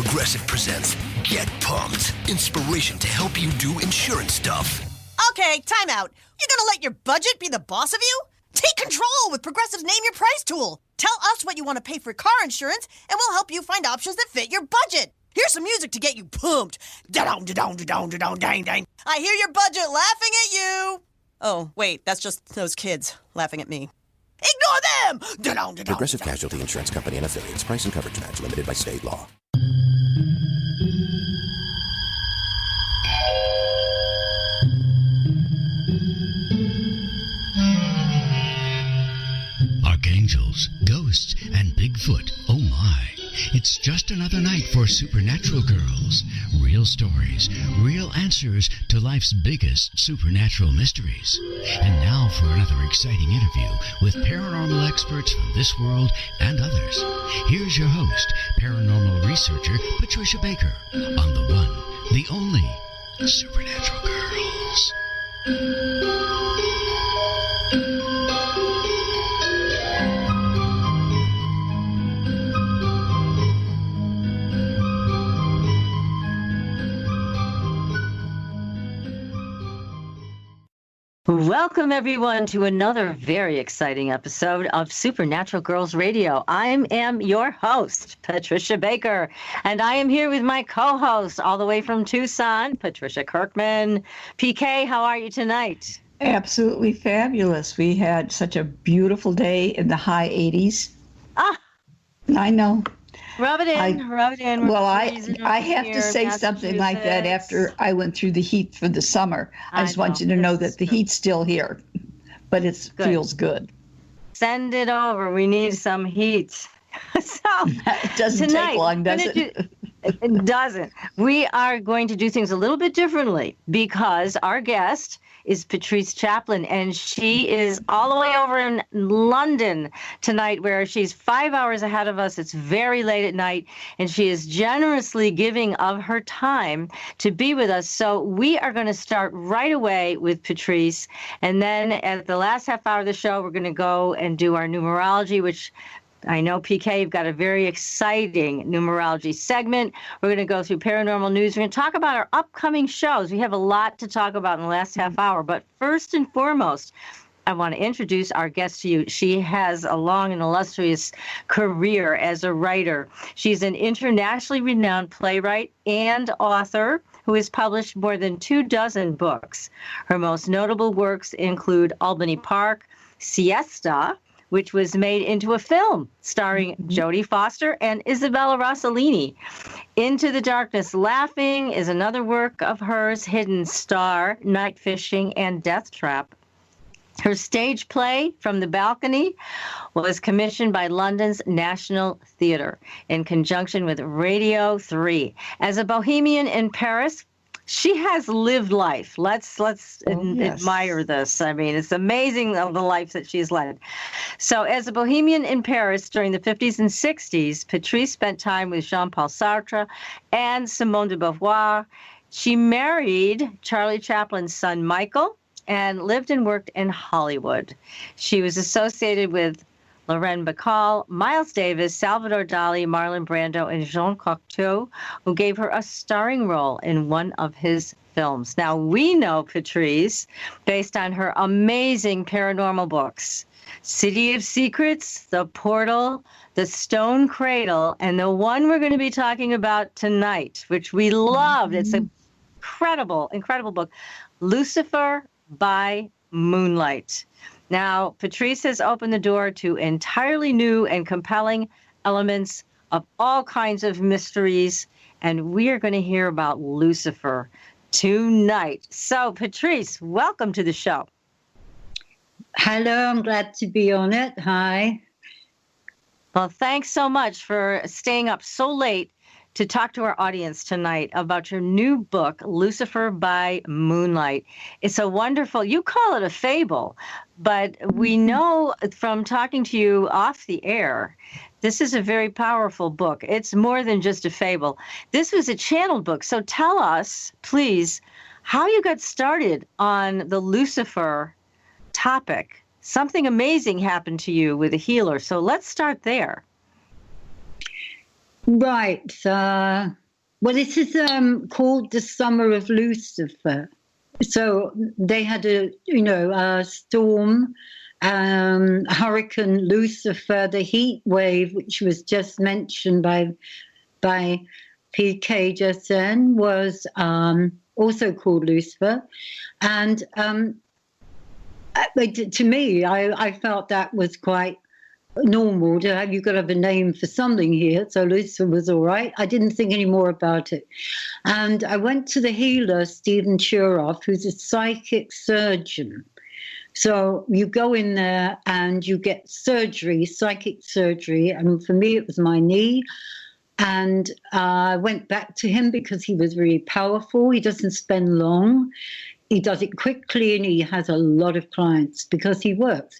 Progressive presents Get Pumped. Inspiration to help you do insurance stuff. Okay, time out. You're gonna let your budget be the boss of you? Take control with Progressive's Name Your Price tool. Tell us what you want to pay for car insurance, and we'll help you find options that fit your budget. Here's some music to get you pumped. Da-dong, da-dong, da-dong, da-dong, dang, dang. I hear your budget laughing at you. Oh, wait, that's just those kids laughing at me. Ignore them! Da-dong, da-dong, Progressive da-dong. Casualty Insurance Company and affiliates. Price and coverage match limited by state law. Archangels, ghosts, and Bigfoot. Oh my. It's just another night for Supernatural Girls. Real stories, real answers to life's biggest supernatural mysteries. And now for another exciting interview with paranormal experts from this world and others. Here's your host, paranormal researcher Patricia Baker, on the one, the only Supernatural Girls. Welcome, everyone, to another very exciting episode of Supernatural Girls Radio. I am your host, Patricia Baker, and I am here with my co-host all the way from Tucson, Patricia Kirkman. PK, how are you tonight? Absolutely fabulous. We had such a beautiful day in the high 80s. Ah, I know. rub it in. Well, I have to say something like that after I went through the heat for the summer. I just want you to know that the heat's still here, but it feels good. Send it over. We need some heat. So It doesn't tonight, take long, does it? It doesn't. We are going to do things a little bit differently because our guest is Patrice Chaplin, and she is all the way over in London tonight, where she's 5 hours ahead of us. It's very late at night, and she is generously giving of her time to be with us. So we are going to start right away with Patrice, and then at the last half hour of the show, we're going to go and do our numerology, which I know, PK, you've got a very exciting numerology segment. We're going to go through paranormal news. We're going to talk about our upcoming shows. We have a lot to talk about in the last half hour. But first and foremost, I want to introduce our guest to you. She has a long and illustrious career as a writer. She's an internationally renowned playwright and author who has published more than 24 books. Her most notable works include Albany Park, Siesta, which was made into a film starring Jodie Foster and Isabella Rossellini. Into the Darkness Laughing is another work of hers, Hidden Star, Night Fishing, and Death Trap. Her stage play, From the Balcony, was commissioned by London's National Theatre in conjunction with Radio 3. As a bohemian in Paris, she has lived life. Let's admire this. I mean, it's amazing of the life that she's led. So as a bohemian in Paris during the 50s and 60s, Patrice spent time with Jean-Paul Sartre and Simone de Beauvoir. She married Charlie Chaplin's son, Michael, and lived and worked in Hollywood. She was associated with Lorraine Bacall, Miles Davis, Salvador Dali, Marlon Brando, and Jean Cocteau, who gave her a starring role in one of his films. Now, we know Patrice based on her amazing paranormal books, City of Secrets, The Portal, The Stone Cradle, and the one we're going to be talking about tonight, which we loved. It's an incredible book, Lucifer by Moonlight. Now, Patrice has opened the door to entirely new and compelling elements of all kinds of mysteries, and we are going to hear about Lucifer tonight. So, Patrice, welcome to the show. Hello, I'm glad to be on it. Hi. Well, thanks so much for staying up so late to talk to our audience tonight about your new book, Lucifer by Moonlight. It's a wonderful, you call it a fable, but we know from talking to you off the air, this is a very powerful book. It's more than just a fable. This was a channeled book. So tell us, please, how you got started on the Lucifer topic. Something amazing happened to you with a healer. So let's start there. Right. Well, this is called the Summer of Lucifer. So they had a storm, Hurricane Lucifer, the heat wave, which was just mentioned by PK just then, was also called Lucifer. And to me, I felt that was quite normal. You've got to have a name for something here. So Lucifer was all right. I didn't think any more about it. And I went to the healer, Stephen Churoff, who's a psychic surgeon. So you go in there and you get surgery, psychic surgery. And for me, it was my knee. And I went back to him because he was really powerful. He doesn't spend long. He does it quickly, and he has a lot of clients because he works.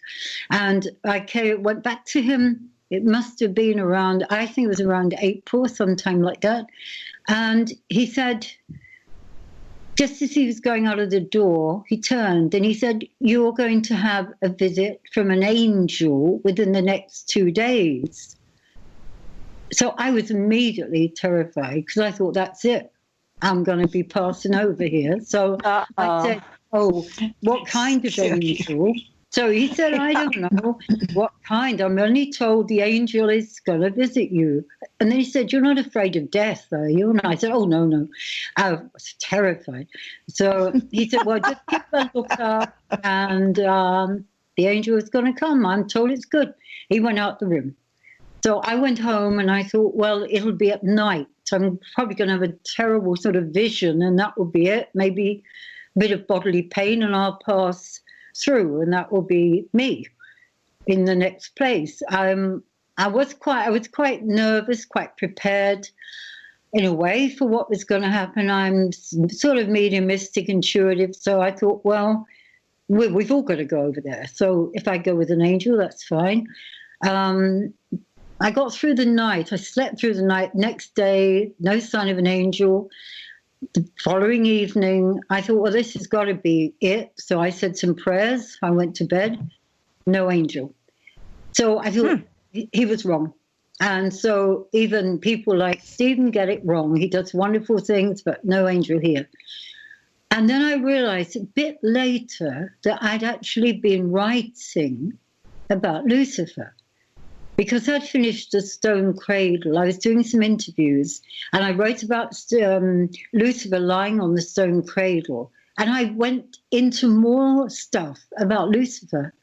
And I went back to him. It must have been around, I think it was around April, sometime like that. And he said, just as he was going out of the door, he turned and he said, "You're going to have a visit from an angel within the next 2 days." So I was immediately terrified because I thought, that's it. I'm going to be passing over here. So I said, "Oh, what kind of angel?" So he said, "I don't know what kind. I'm only told the angel is going to visit you." And then he said, "You're not afraid of death, are you?" And I said, "Oh, no." I was terrified. So he said, "Well, just keep a lookout, and the angel is going to come. I'm told it's good." He went out the room. So I went home and I thought, well, it'll be at night. I'm probably going to have a terrible sort of vision, and that will be it. Maybe a bit of bodily pain, and I'll pass through, and that will be me in the next place. I was quite nervous, quite prepared in a way for what was going to happen. I'm sort of mediumistic, intuitive, so I thought, well, we've all got to go over there. So if I go with an angel, that's fine. I got through the night. I slept through the night. Next day, no sign of an angel. The following evening, I thought, well, this has got to be it. So I said some prayers. I went to bed. No angel. So I thought he was wrong. And so even people like Stephen get it wrong. He does wonderful things, but no angel here. And then I realized a bit later that I'd actually been writing about Lucifer. Because I'd finished the Stone Cradle, I was doing some interviews, and I wrote about Lucifer lying on the Stone Cradle. And I went into more stuff about Lucifer.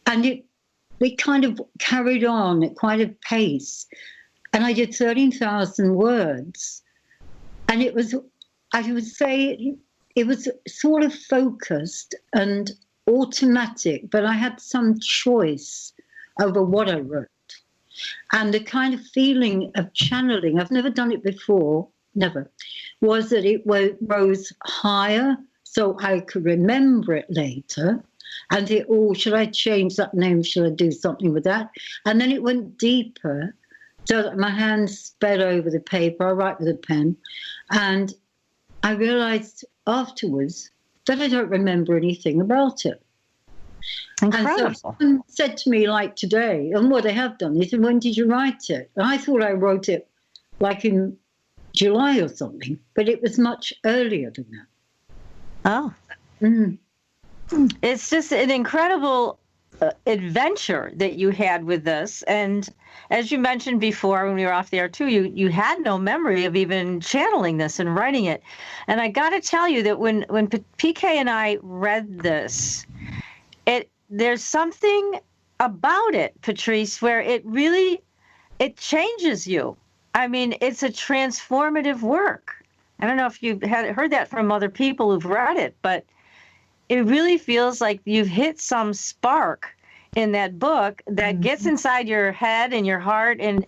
And it kind of carried on at quite a pace. And I did 13,000 words. And it was, I would say, it was sort of focused and automatic, but I had some choice over what I wrote. And the kind of feeling of channeling, I've never done it before, never, was that it rose higher so I could remember it later and think, oh, should I change that name? Should I do something with that? And then it went deeper so that my hands sped over the paper. I write with a pen. And I realized afterwards that I don't remember anything about it. Incredible. And so someone said to me, like today, and what they have done, they said, "When did you write it?" And I thought I wrote it like in July or something, but it was much earlier than that. Oh. It's just an incredible adventure that you had with this. And as you mentioned before when we were off the air too, you had no memory of even channeling this and writing it. And I got to tell you that when PK and I read this, there's something about it, Patrice, where it changes you. I mean, it's a transformative work. I don't know if you've heard that from other people who've read it, but it really feels like you've hit some spark in that book that gets inside your head and your heart, and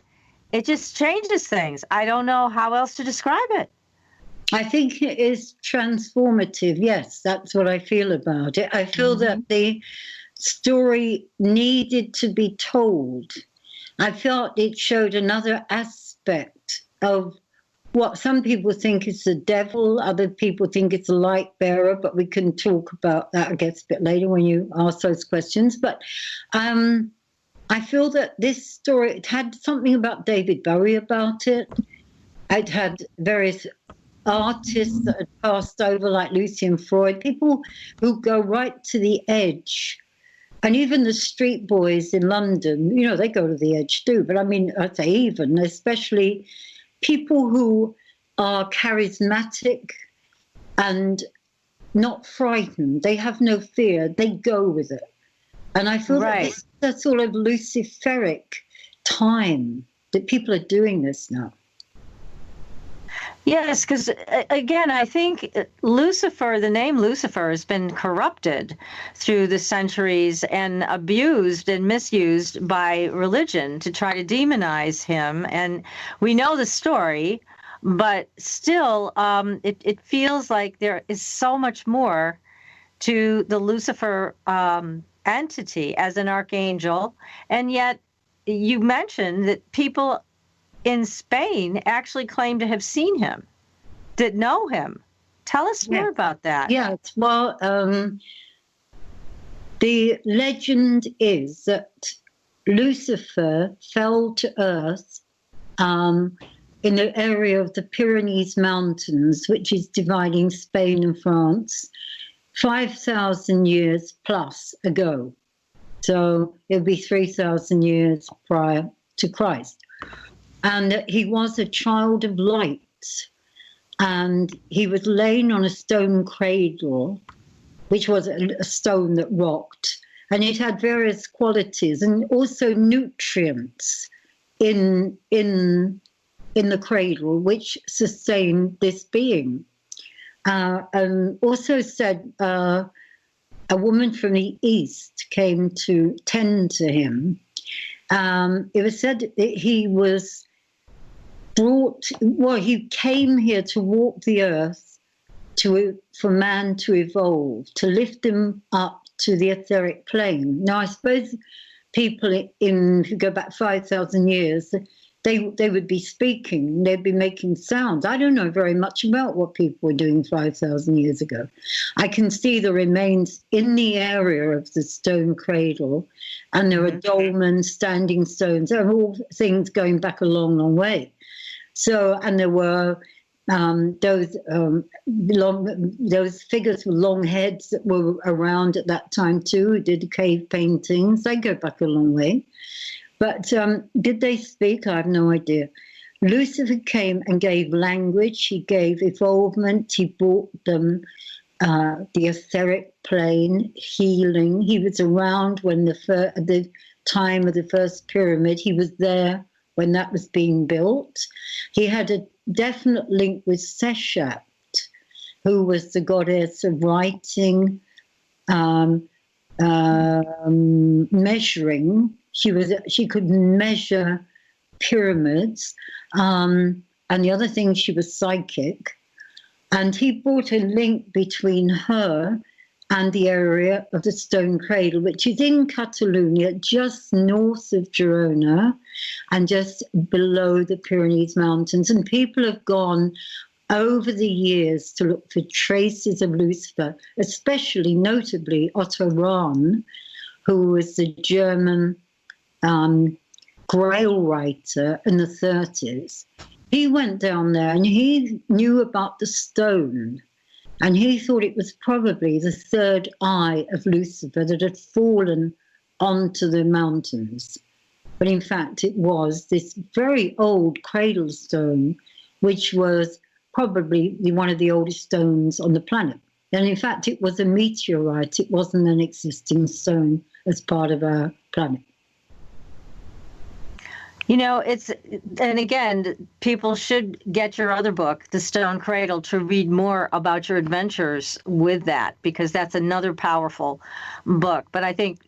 it just changes things. I don't know how else to describe it. I think it is transformative. Yes, that's what I feel about it. I feel that the story needed to be told. I felt it showed another aspect of what some people think is the devil, other people think it's a light bearer, but we can talk about that, I guess, a bit later when you ask those questions. But I feel that this story, it had something about David Bowie about it. It had various artists that had passed over, like Lucian Freud, people who go right to the edge. And even the street boys in London, you know, they go to the edge too. But I mean, I'd say even, especially people who are charismatic and not frightened. They have no fear. They go with it. And I feel that this is a sort of Luciferic time that people are doing this now. Yes, because again, I think Lucifer, the name Lucifer, has been corrupted through the centuries and abused and misused by religion to try to demonize him. And we know the story, but still, it feels like there is so much more to the Lucifer entity as an archangel. And yet, you mentioned that people in Spain actually claim to have seen him, that know him. Tell us more about that. Yeah, well, the legend is that Lucifer fell to earth in the area of the Pyrenees Mountains, which is dividing Spain and France, 5,000 years plus ago. So it'll be 3,000 years prior to Christ. And he was a child of light, and he was laying on a stone cradle, which was a stone that rocked, and it had various qualities and also nutrients in the cradle, which sustained this being. And also said a woman from the East came to tend to him. It was said that he was he came here to walk the earth for man to evolve, to lift him up to the etheric plane. Now, I suppose people if you go back 5,000 years, they would be speaking, they'd be making sounds. I don't know very much about what people were doing 5,000 years ago. I can see the remains in the area of the stone cradle, and there are dolmens, standing stones. There are all things going back a long, long way. So, and there were those figures with long heads that were around at that time too, who did cave paintings. They go back a long way. But did they speak? I have no idea. Lucifer came and gave language. He gave evolvement. He brought them the etheric plane, healing. He was around when the time of the first pyramid. He was there when that was being built. He had a definite link with Seshat, who was the goddess of writing, measuring. She could measure pyramids, and the other thing, she was psychic. And he brought a link between her and the area of the Stone Cradle, which is in Catalonia, just north of Girona and just below the Pyrenees Mountains. And people have gone over the years to look for traces of Lucifer, especially, notably, Otto Rahn, who was the German Grail writer in the 30s. He went down there and he knew about the stone, and he thought it was probably the third eye of Lucifer that had fallen onto the mountains. But in fact, it was this very old cradle stone, which was probably one of the oldest stones on the planet. And in fact, it was a meteorite. It wasn't an existing stone as part of our planet. You know, and again, people should get your other book, The Stone Cradle, to read more about your adventures with that, because that's another powerful book. But I think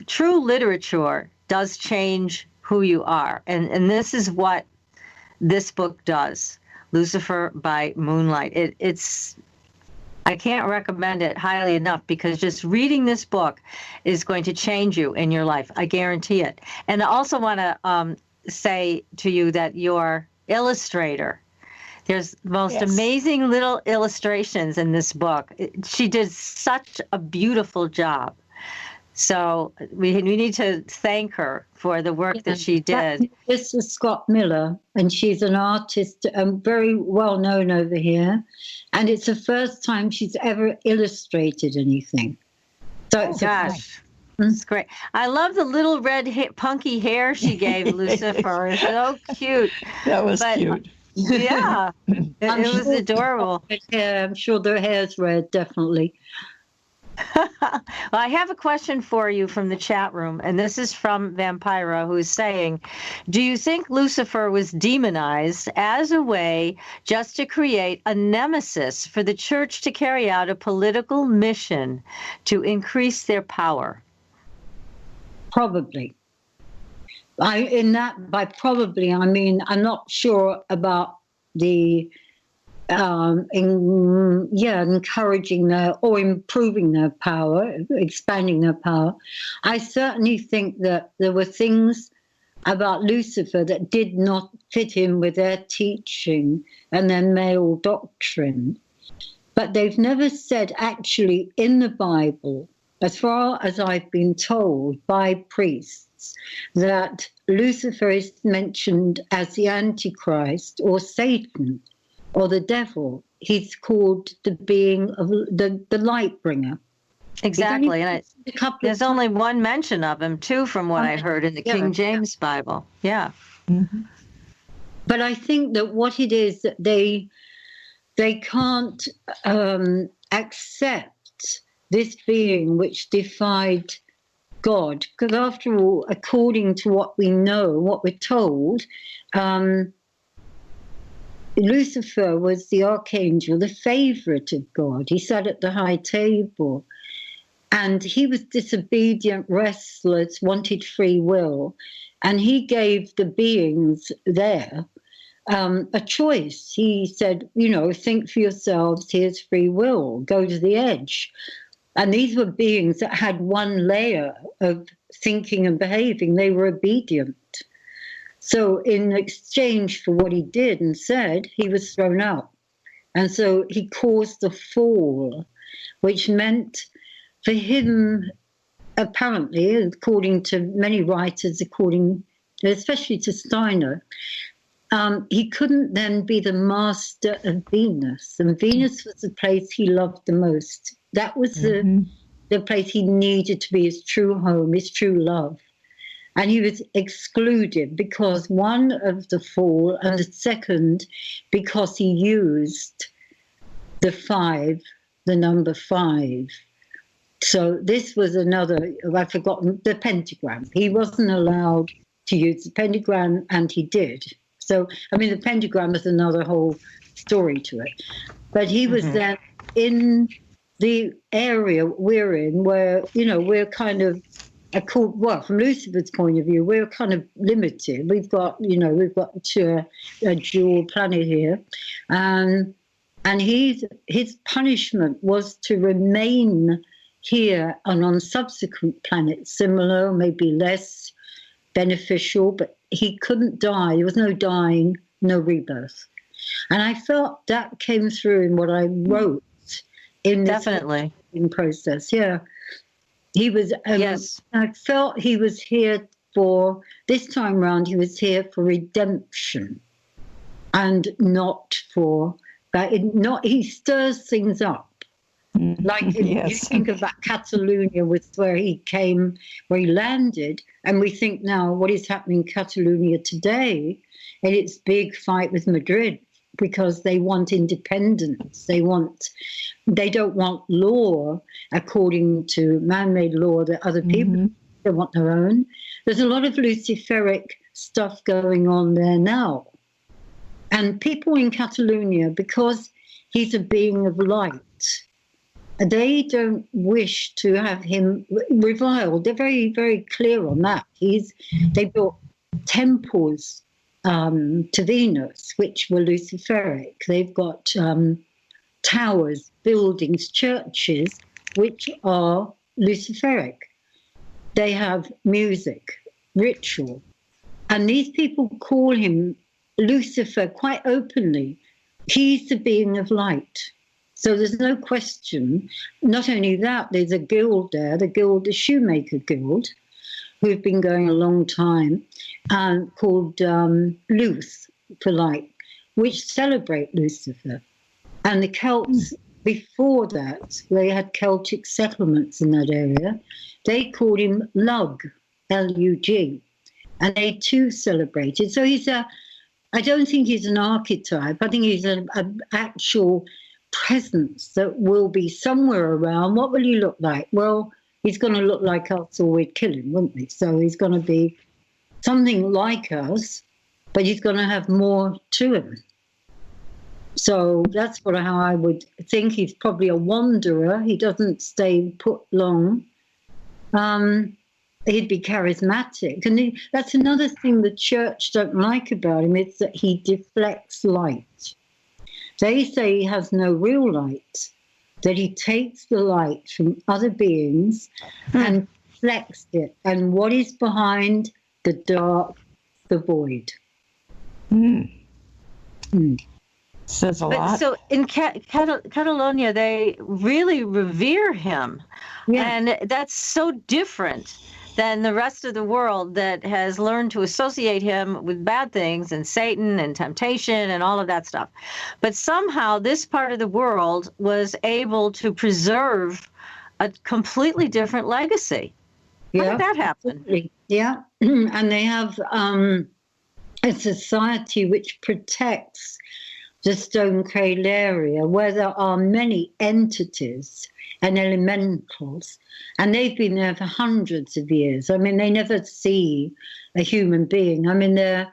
true literature does change who you are. And this is what this book does, Lucifer by Moonlight. I can't recommend it highly enough, because just reading this book is going to change you in your life. I guarantee it. And I also want to say to you that your illustrator, there's the most amazing little illustrations in this book. She did such a beautiful job. So we need to thank her for the work that she did. This is Scott Miller, and she's an artist, very well known over here. And it's the first time she's ever illustrated anything. So gosh, it's great. I love the little red punky hair she gave Lucifer. It's so cute. That was cute. Yeah, it was adorable. I'm sure their hair's red, definitely. Well, I have a question for you from the chat room, and this is from Vampira, who's saying, do you think Lucifer was demonized as a way just to create a nemesis for the church to carry out a political mission to increase their power? Probably. By probably, I mean, I'm not sure about the encouraging or improving their power, expanding their power. I certainly think that there were things about Lucifer that did not fit in with their teaching and their male doctrine. But they've never said actually in the Bible, as far as I've been told by priests, that Lucifer is mentioned as the Antichrist or Satan or the devil. He's called the being of the light bringer. Exactly. And there's only one mention of him, too, from what I heard in the King James Bible. Yeah. Mm-hmm. But I think that what it is that they can't accept this being which defied God. Because after all, according to what we know, what we're told, Lucifer was the archangel, the favorite of God. He sat at the high table, and he was disobedient, restless, wanted free will, and he gave the beings there a choice. He said, think for yourselves, here's free will, go to the edge. And these were beings that had one layer of thinking and behaving. They were obedient. So in exchange for what he did and said, he was thrown out. And so he caused the fall, which meant for him, apparently, according to many writers, especially to Steiner, he couldn't then be the master of Venus. And Venus was the place he loved the most. That was the place he needed to be his true home, his true love. And he was excluded because one of the fall, and the second because he used the number 5. So this was another, I've forgotten, the pentagram. He wasn't allowed to use the pentagram, and he did. So, I mean, the pentagram is another whole story to it. But he was then in the area we're in where, we're kind of, from Lucifer's point of view, we're kind of limited. We've got a dual planet here. And his punishment was to remain here and on subsequent planets, similar, maybe less beneficial, but he couldn't die. There was no dying, no rebirth. And I felt that came through in what I wrote in this process. Yeah. He was, yes. I felt he was here this time round, he was here for redemption and not for, he stirs things up. Like you think of that Catalonia with where he landed, and we think now what is happening in Catalonia today, and its big fight with Madrid because they want independence. They don't want law according to man-made law that other people they want their own. There's a lot of Luciferic stuff going on there now. And people in Catalonia, because he's a being of light, they don't wish to have him reviled. They're very, very clear on that. They built temples to Venus, which were Luciferic. They've got towers, buildings, churches, which are Luciferic. They have music, ritual. And these people call him Lucifer quite openly. He's the being of light. So there's no question. Not only that, there's a guild there, the Shoemaker Guild, who've been going a long time, called Luce for Light, which celebrate Lucifer. And the Celts, before that, they had Celtic settlements in that area. They called him Lug, L-U-G, and they too celebrated. So I don't think he's an archetype. I think he's an actual presence that will be somewhere around. What will he look like? Well, he's going to look like us or we'd kill him, wouldn't we? So he's going to be something like us, but he's going to have more to him. So that's how I would think. He's probably a wanderer. He doesn't stay put long. He'd be charismatic. And that's another thing the church don't like about him, is that he deflects light. They say he has no real light, that he takes the light from other beings and deflects it. And what is behind the dark, the void. Says a lot. So in Catalonia, they really revere him. Yeah. And that's so different than the rest of the world that has learned to associate him with bad things and Satan and temptation and all of that stuff. But somehow this part of the world was able to preserve a completely different legacy. How did that happen? Absolutely. Yeah. And they have a society which protects the Stone Cradle area, where there are many entities and elementals, and they've been there for hundreds of years. I mean, they never see a human being. I mean, they've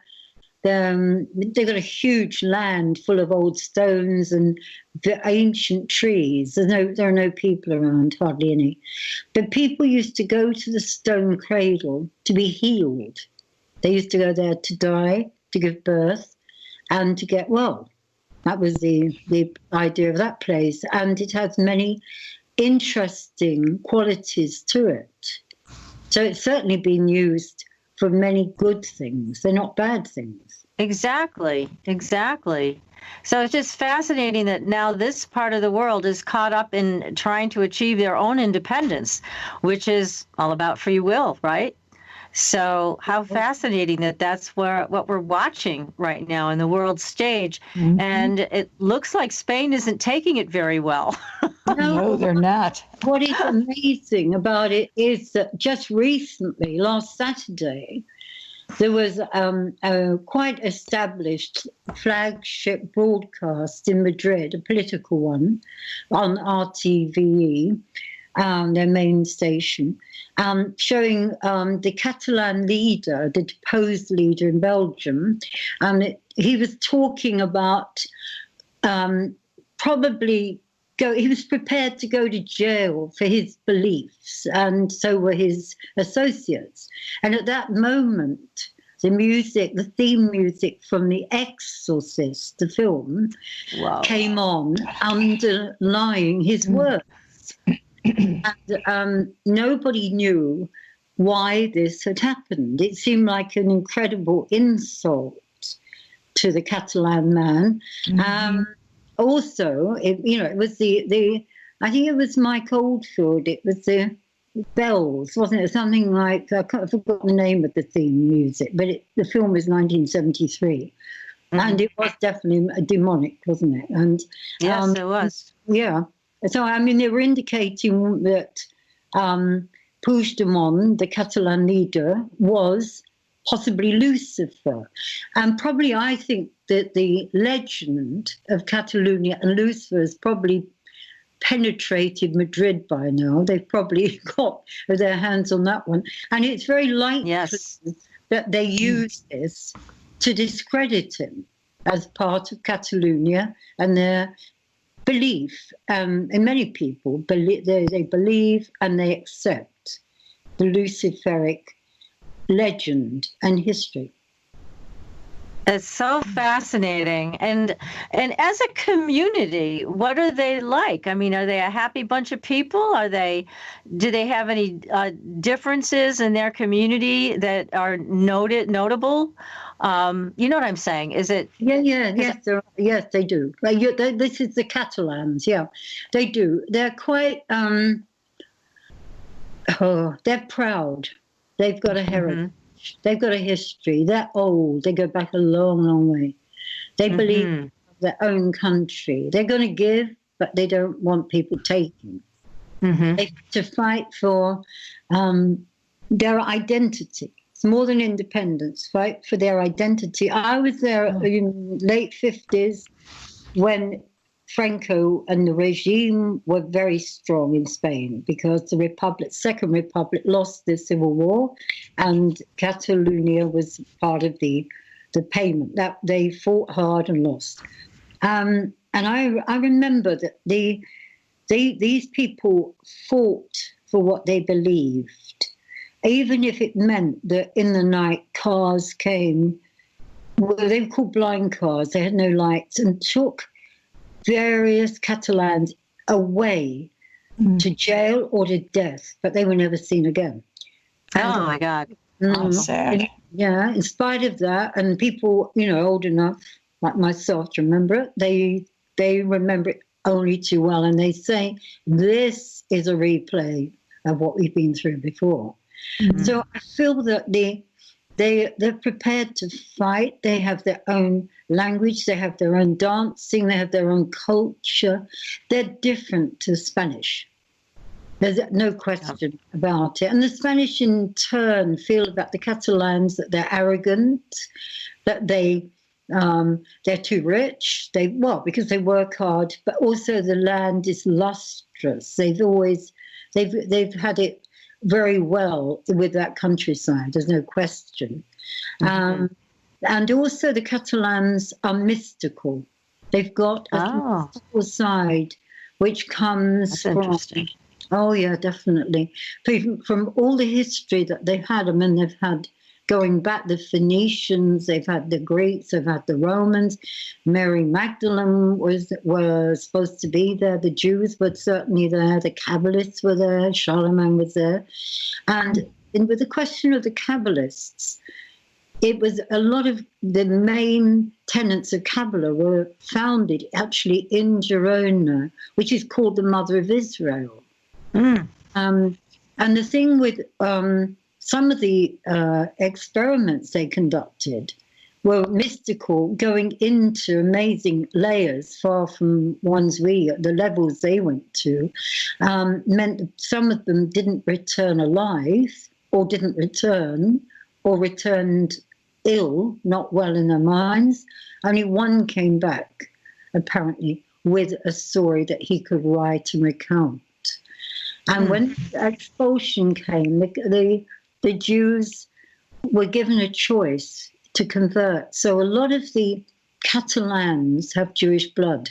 got a huge land full of old stones and the ancient trees. There are no people around, hardly any. But people used to go to the Stone Cradle to be healed. They used to go there to die, to give birth, and to get well. That was the idea of that place. And it has many interesting qualities to it. So it's certainly been used for many good things. They're not bad things. Exactly. So it's just fascinating that now this part of the world is caught up in trying to achieve their own independence, which is all about free will, right? So how fascinating that that's what we're watching right now in the world stage. Mm-hmm. And it looks like Spain isn't taking it very well. No, they're not. What is amazing about it is that just recently, last Saturday, there was a quite established flagship broadcast in Madrid, a political one, on RTVE, their main station, showing the Catalan leader, the deposed leader in Belgium. He was talking about he was prepared to go to jail for his beliefs, and so were his associates. And at that moment, the theme music from The Exorcist, the film, came on, underlying his words. And nobody knew why this had happened. It seemed like an incredible insult to the Catalan man. Mm-hmm. Also, it was I think it was Mike Oldfield. It was the bells, wasn't it? Something like, I forgot the name of the theme music, but the film was 1973. Mm-hmm. And it was definitely demonic, wasn't it? And yes, it was. Yeah. So, I mean, they were indicating that Puigdemont, the Catalan leader, was possibly Lucifer. And probably I think that the legend of Catalonia and Lucifer has probably penetrated Madrid by now. They've probably got their hands on that one. And it's very likely that they use this to discredit him as part of Catalonia and their belief. And many people, they believe and they accept the Luciferic legend and history. It's so fascinating. And as a community, what are they like? I mean, are they a happy bunch of people? Do they have any differences in their community that are notable? You know what I'm saying? Is it? Yes, they do. This is the Catalans. Yeah, they do. They're quite. They're proud. They've got a heritage. They've got a history. They're old. They go back a long, long way. They believe in their own country. They're going to give, but they don't want people taking. They to fight for their identity. It's more than independence. Fight for their identity. I was there in late 50s when Franco and the regime were very strong in Spain because the Second Republic lost the Civil War, and Catalonia was part of the payment. That they fought hard and lost. And I remember that these people fought for what they believed, even if it meant that in the night cars came. Well, they were called blind cars. They had no lights, and took various Catalans away to jail or to death, but they were never seen again. Oh my God. Sad. Yeah, in spite of that, and people, old enough like myself to remember it, they remember it only too well, and they say this is a replay of what we've been through before. So I feel that they're prepared to fight. They have their own language, they have their own dancing, they have their own culture. They're different to Spanish. There's no question about it. And the Spanish in turn feel about the Catalans that they're arrogant, that they're too rich. Because they work hard, but also the land is lustrous. They've had it very well with that countryside. There's no question. And also the Catalans are mystical. They've got a mystical side which comes from... interesting. Oh, yeah, definitely. From all the history that they've had, they've had, going back, the Phoenicians, they've had the Greeks, they've had the Romans. Mary Magdalene was supposed to be there. The Jews were certainly there. The Kabbalists were there. Charlemagne was there. And with the question of the Kabbalists, it was a lot of the main tenets of Kabbalah were founded actually in Girona, which is called the Mother of Israel. And the thing with some of the experiments they conducted were mystical, going into amazing layers far from the levels they went to, meant that some of them didn't return alive or didn't return or returned ill, not well in their minds. Only one came back, apparently, with a story that he could write and recount. And when expulsion came, the Jews were given a choice to convert. So a lot of the Catalans have Jewish blood.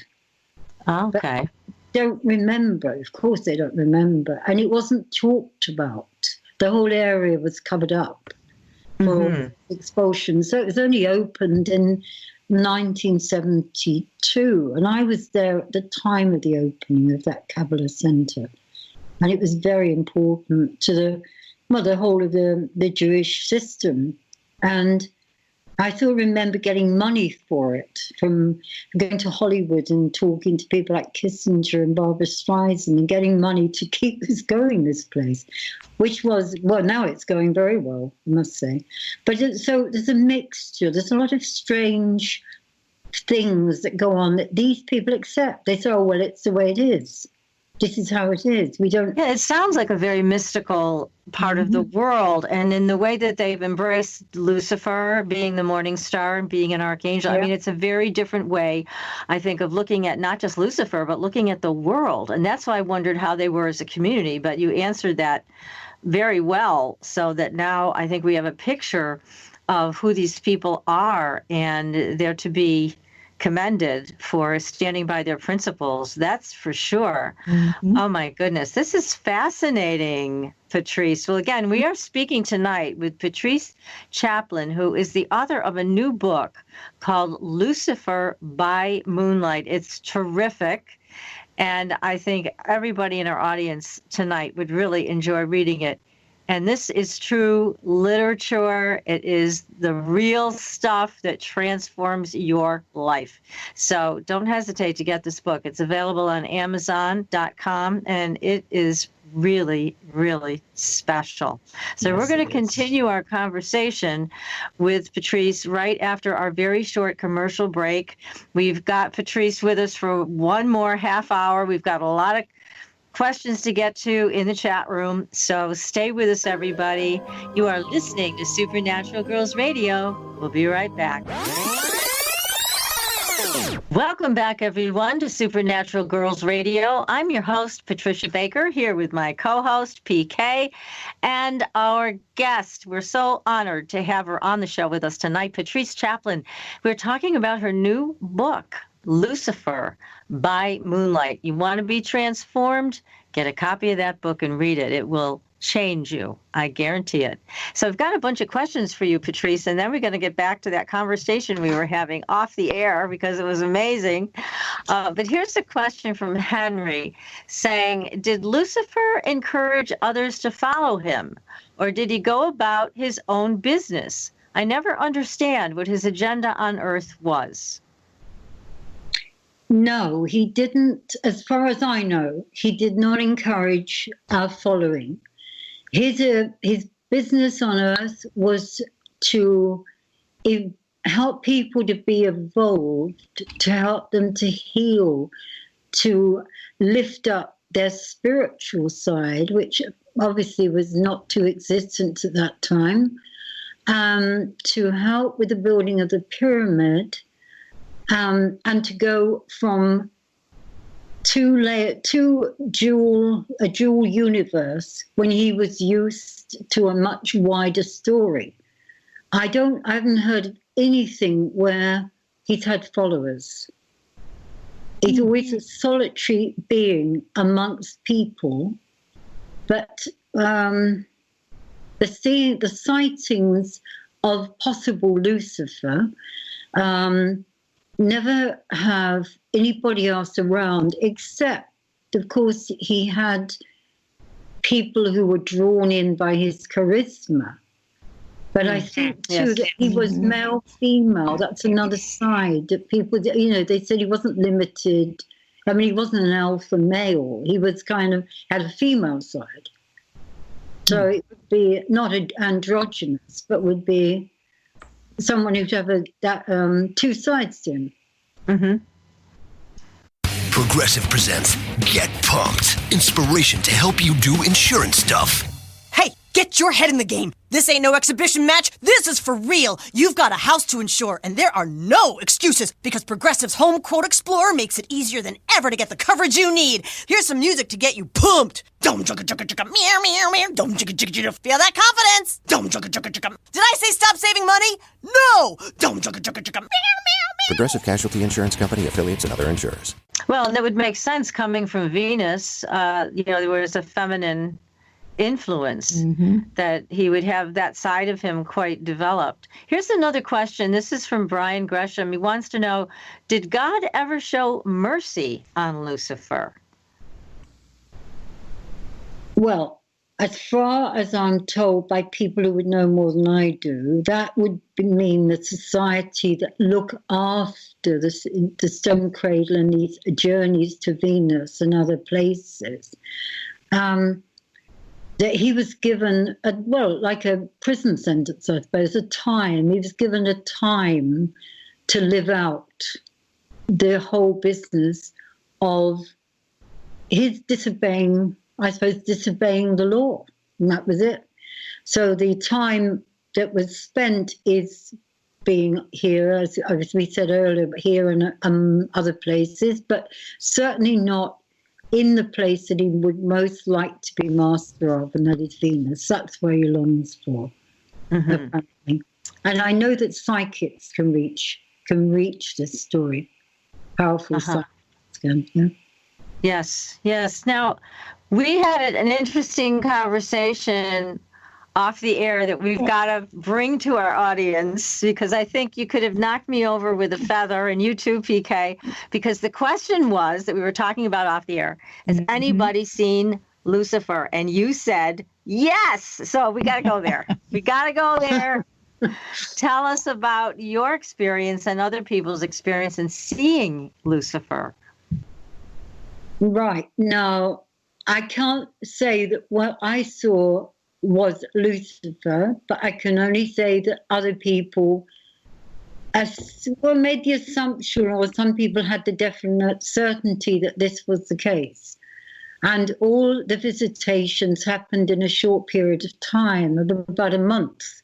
Okay. Don't remember. Of course they don't remember. And it wasn't talked about. The whole area was covered up for expulsion. So it was only opened in 1972. And I was there at the time of the opening of that Kabbalah Center. And it was very important to the whole of the Jewish system. And I still remember getting money for it from going to Hollywood and talking to people like Kissinger and Barbara Streisand and getting money to keep this going, this place, which was, now it's going very well, I must say. But so there's a mixture. There's a lot of strange things that go on that these people accept. They say, it's the way it is. This is how it is. We don't... Yeah, it sounds like a very mystical part of the world. And in the way that they've embraced Lucifer being the morning star and being an archangel, I mean, it's a very different way, I think, of looking at not just Lucifer, but looking at the world. And that's why I wondered how they were as a community. But you answered that very well, so that now I think we have a picture of who these people are, and they're to be commended for standing by their principles. That's for sure. Oh my goodness. This is fascinating, Patrice. Well, again, we are speaking tonight with Patrice Chaplin, who is the author of a new book called Lucifer by Moonlight. It's terrific. And I think everybody in our audience tonight would really enjoy reading it. And this is true literature. It is the real stuff that transforms your life. So don't hesitate to get this book. It's available on Amazon.com, and it is really, really special. So we're going to continue our conversation with Patrice right after our very short commercial break. We've got Patrice with us for one more half hour. We've got a lot of questions to get to in the chat room. So stay with us, everybody. You are listening to Supernatural Girls Radio. We'll be right back. Welcome back, everyone, to Supernatural Girls Radio. I'm your host, Patricia Baker, here with my co-host, PK, and our guest. We're so honored to have her on the show with us tonight, Patrice Chaplin. We're talking about her new book, Lucifer by Moonlight. You want to be transformed? Get a copy of that book and read it. It will change you. I guarantee it. So I've got a bunch of questions for you, Patrice, and then we're going to get back to that conversation we were having off the air because it was amazing. But here's a question from Henry saying, did Lucifer encourage others to follow him, or did he go about his own business? I never understand what his agenda on earth was. No, he didn't. As far as I know, he did not encourage our following. His business on earth was to help people to be evolved, to help them to heal, to lift up their spiritual side, which obviously was not too existent at that time, to help with the building of the pyramid, and to go from a dual universe when he was used to a much wider story. I haven't heard of anything where he's had followers. He's always a solitary being amongst people, but the sightings of possible Lucifer never have anybody else around, except, of course, he had people who were drawn in by his charisma. But I think, too, that he was male, female. That's another side that people, they said he wasn't limited. I mean, he wasn't an alpha male. He was had a female side. So it would be not androgynous, but would be someone who'd have two sides to him. Mm-hmm. Progressive presents Get Pumped. Inspiration to help you do insurance stuff. Hey, get your head in the game. This ain't no exhibition match. This is for real. You've got a house to insure, and there are no excuses because Progressive's Home Quote Explorer makes it easier than ever to get the coverage you need. Here's some music to get you pumped. Dum chugga chugga chugga meow meow meow. Dum chugga chugga chugga. Feel that confidence? Dum chugga chugga chugga. Did I say stop saving money? No. Dum chugga chugga chugga meow meow. Progressive Casualty Insurance Company, affiliates, and other insurers. Well, and that would make sense coming from Venus. There was a feminine influence that he would have that side of him quite developed. Here's another question. This is from Brian Gresham. He wants to know, did God ever show mercy on Lucifer? Well, as far as I'm told by people who would know more than I do, that would mean the society that look after the Stone Cradle and these journeys to Venus and other places, that he was given, like a prison sentence, I suppose, a time. He was given a time to live out the whole business of his disobeying the law. And that was it. So the time that was spent is being here, as we said earlier, here and other places, but certainly not in the place that he would most like to be master of, and that is Venus. That's where he longs for, apparently. And I know that psychics can reach this story. Powerful psychics can, yeah. Yes. Now, we had an interesting conversation off the air that we've got to bring to our audience, because I think you could have knocked me over with a feather, and you too, PK, because the question was that we were talking about off the air, has anybody seen Lucifer? And you said yes. So we got to go there. We got to go there. Tell us about your experience and other people's experience in seeing Lucifer. Right. Now, I can't say that what I saw was Lucifer, but I can only say that other people made the assumption, or some people had the definite certainty that this was the case. And all the visitations happened in a short period of time, of about a month.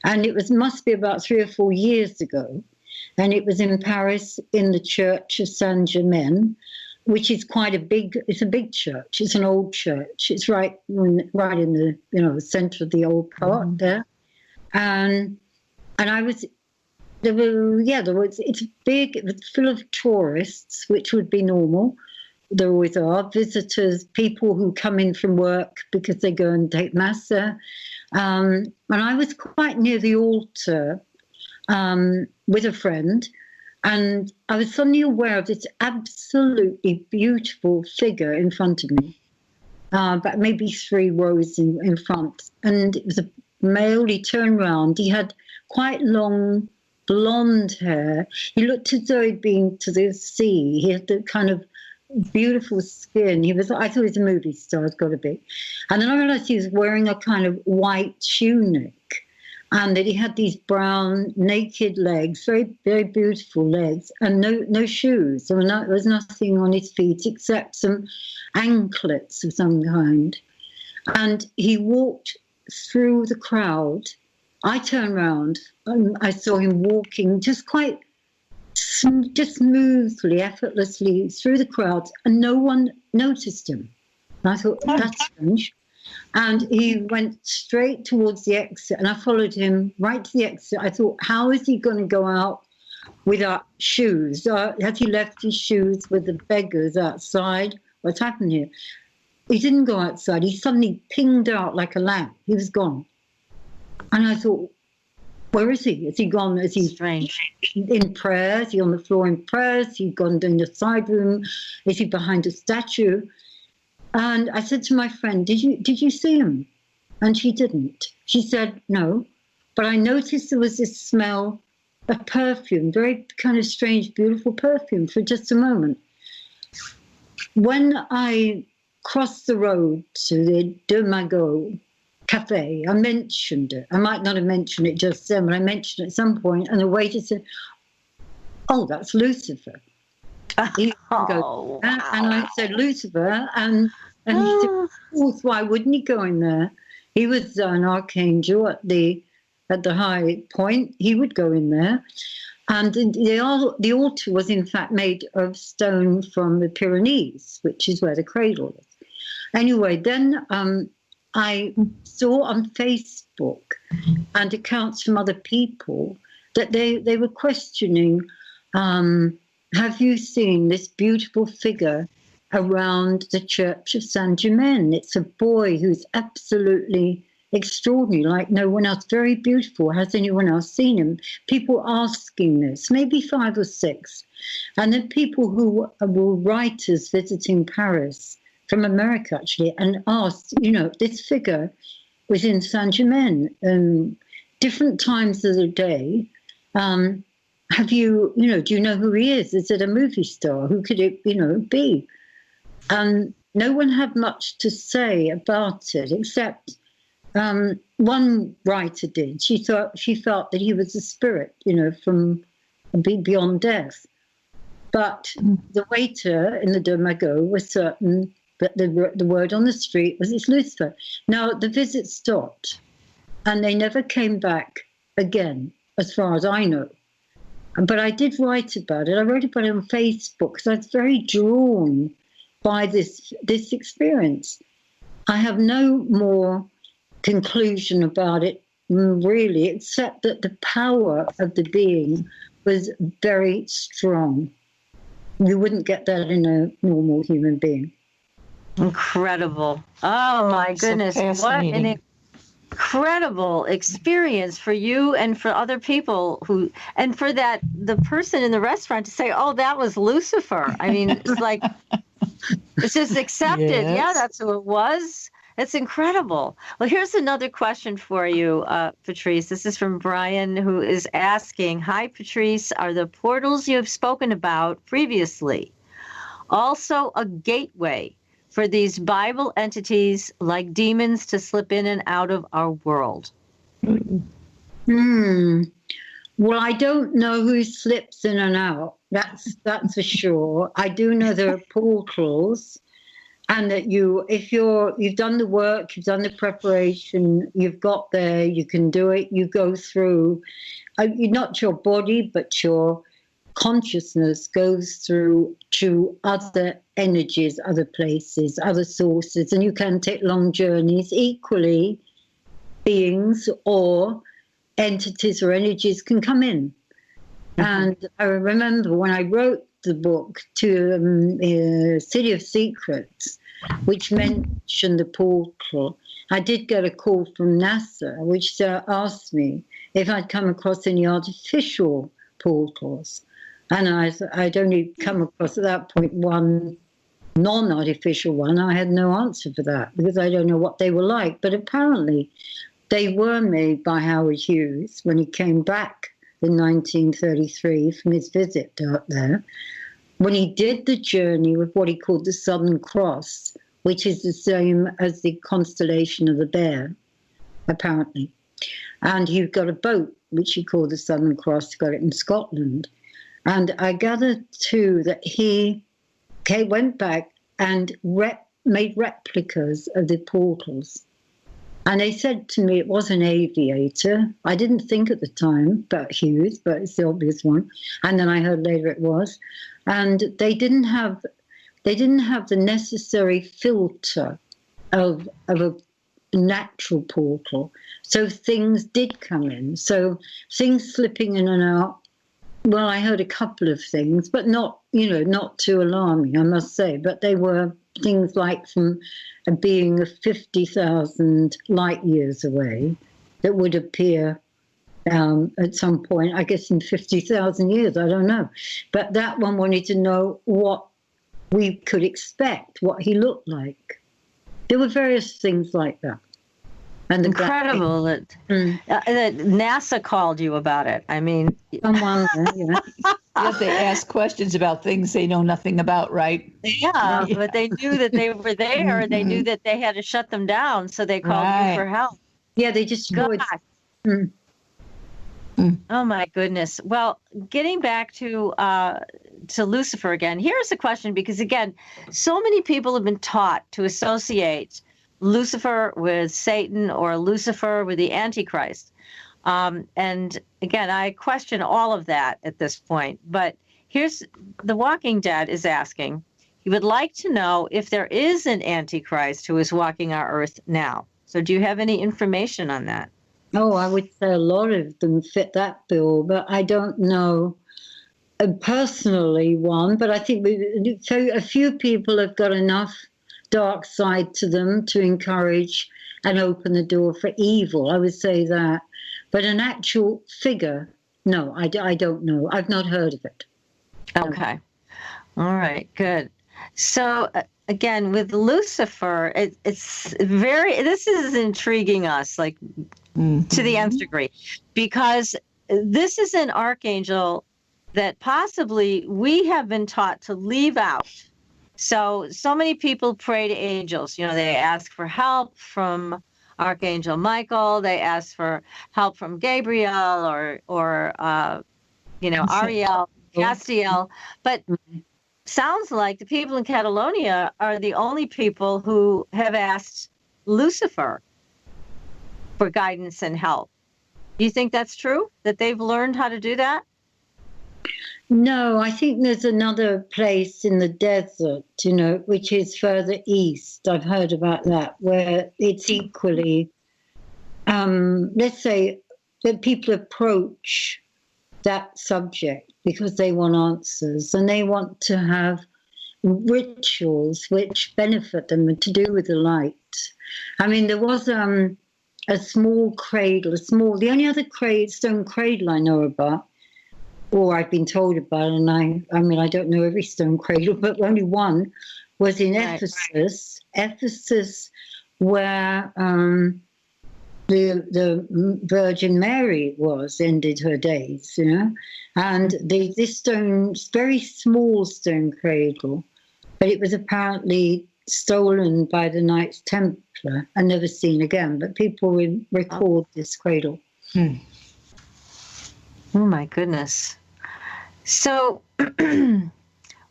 And it must be about 3 or 4 years ago. And it was in Paris in the church of Saint-Germain, which is it's a big church. It's an old church. It's right in the center of the old part there. And it's big, it was full of tourists, which would be normal. There always are visitors, people who come in from work because they go and take mass there. And I was quite near the altar with a friend, and I was suddenly aware of this absolutely beautiful figure in front of me, but maybe 3 rows in front. And it was a male. He turned round. He had quite long blonde hair. He looked as though he'd been to the sea. He had the kind of beautiful skin. I thought he was a movie star, it's got to be. And then I realized he was wearing a kind of white tunic, and that he had these brown naked legs, very, very beautiful legs, and no shoes. There was nothing on his feet except some anklets of some kind. And he walked through the crowd. I turned round and I saw him walking just smoothly, effortlessly through the crowds, and no one noticed him. And I thought, that's strange. And he went straight towards the exit, and I followed him right to the exit. I thought, how is he going to go out without shoes? Has he left his shoes with the beggars outside? What's happened here? He didn't go outside. He suddenly pinged out like a lamp. He was gone. And I thought, where is he? Is he gone? Is he strange in prayer? Is he on the floor in prayer? Is he gone in the side room? Is he behind a statue? And I said to my friend, did you see him? And she didn't. She said, no. But I noticed there was this smell of perfume, very kind of strange, beautiful perfume for just a moment. When I crossed the road to the De Magot Cafe, I mentioned it. I might not have mentioned it just then, but I mentioned it at some point, and the waiter said, oh, that's Lucifer. He wow. And I said, Lucifer, and he said, of course, why wouldn't he go in there? He was an archangel at the high point. He would go in there. And the altar was, in fact, made of stone from the Pyrenees, which is where the cradle is. Anyway, then I saw on Facebook and accounts from other people that they were questioning, have you seen this beautiful figure around the church of Saint-Germain? It's a boy who's absolutely extraordinary, like no one else, very beautiful. Has anyone else seen him? People asking this, maybe 5 or 6. And then people who were writers visiting Paris, from America actually, and asked, this figure was in Saint-Germain, different times of the day. Have you, do you know who he is? Is it a movie star? Who could it, be? And no one had much to say about it, except one writer did. She felt that he was a spirit, from beyond death. But the waiter in the De Magot was certain that the word on the street was it's Lucifer. Now, the visit stopped, and they never came back again, as far as I know. But I did write about it. I wrote about it on Facebook because I was very drawn by this experience. I have no more conclusion about it, really, except that the power of the being was very strong. You wouldn't get that in a normal human being. Incredible. Oh, my goodness. What an incredible experience for you and for other people and for the person in the restaurant to say, oh, that was Lucifer. I mean, it's like, It's just accepted. Yes. Yeah, that's who it was. It's incredible. Well, here's another question for you, Patrice. This is from Brian, who is asking, hi, Patrice, are the portals you have spoken about previously also a gateway for these Bible entities like demons to slip in and out of our world? Well, I don't know who slips in and out. That's for sure. I do know there are portals, and that you've done the work, you've done the preparation, you've got there, you can do it. You go through, not your body, but your consciousness goes through to other energies, other places, other sources, and you can take long journeys. Equally, beings or entities or energies can come in. And I remember when I wrote the book to City of Secrets, which mentioned the portal, I did get a call from NASA, which asked me if I'd come across any artificial portals. And I'd only come across at that point one non-artificial one. I had no answer for that because I don't know what they were like. But apparently they were made by Howard Hughes when he came back in 1933 from his visit out there, when he did the journey with what he called the Southern Cross, which is the same as the constellation of the Bear, apparently. And he got a boat, which he called the Southern Cross, got it in Scotland. And I gathered, too, that he went back and made replicas of the portals. And they said to me it was an aviator. I didn't think at the time about Hughes, but it's the obvious one. And then I heard later it was. And they didn't have the necessary filter of a natural portal. So things did come in. So things slipping in and out. Well, I heard a couple of things, but not too alarming, I must say. But they were things like from a being of 50,000 light years away that would appear at some point, I guess in 50,000 years, I don't know. But that one wanted to know what we could expect, what he looked like. There were various things like that. And incredible that NASA called you about it. I mean, someone, Yes, they ask questions about things they know nothing about, right? Yeah, but they knew that they were there, and they knew that they had to shut them down, so they called you for help. Yeah, they just Oh my goodness. Well, getting back to Lucifer again, here's the question, because again, so many people have been taught to associate Lucifer with Satan or Lucifer with the Antichrist. And again, I question all of that at this point. But here's The Walking Dead is asking, he would like to know if there is an Antichrist who is walking our earth now. So do you have any information on that? Oh, I would say a lot of them fit that bill, but I don't know personally one. But I think a few people have got enough dark side to them to encourage and open the door for evil. I would say that. But an actual figure, no, I don't know. I've not heard of it. Okay. All right, good. So again, with Lucifer, this is intriguing us, like to the nth degree, because this is an archangel that possibly we have been taught to leave out. So many people pray to angels. They ask for help from Archangel Michael. They ask for help from Gabriel or Ariel, Castiel. But sounds like the people in Catalonia are the only people who have asked Lucifer for guidance and help. Do you think that's true, that they've learned how to do that? No, I think there's another place in the desert, which is further east. I've heard about that, where it's equally, let's say that people approach that subject because they want answers and they want to have rituals which benefit them and to do with the light. I mean, there was a small cradle, the only other stone cradle I know about, or I've been told about, and I mean, I don't know every stone cradle, but only one, was in Right. Ephesus, where the Virgin Mary ended her days, you know, and this stone, very small stone cradle, but it was apparently stolen by the Knights Templar and never seen again. But people will record this cradle. Oh my goodness. So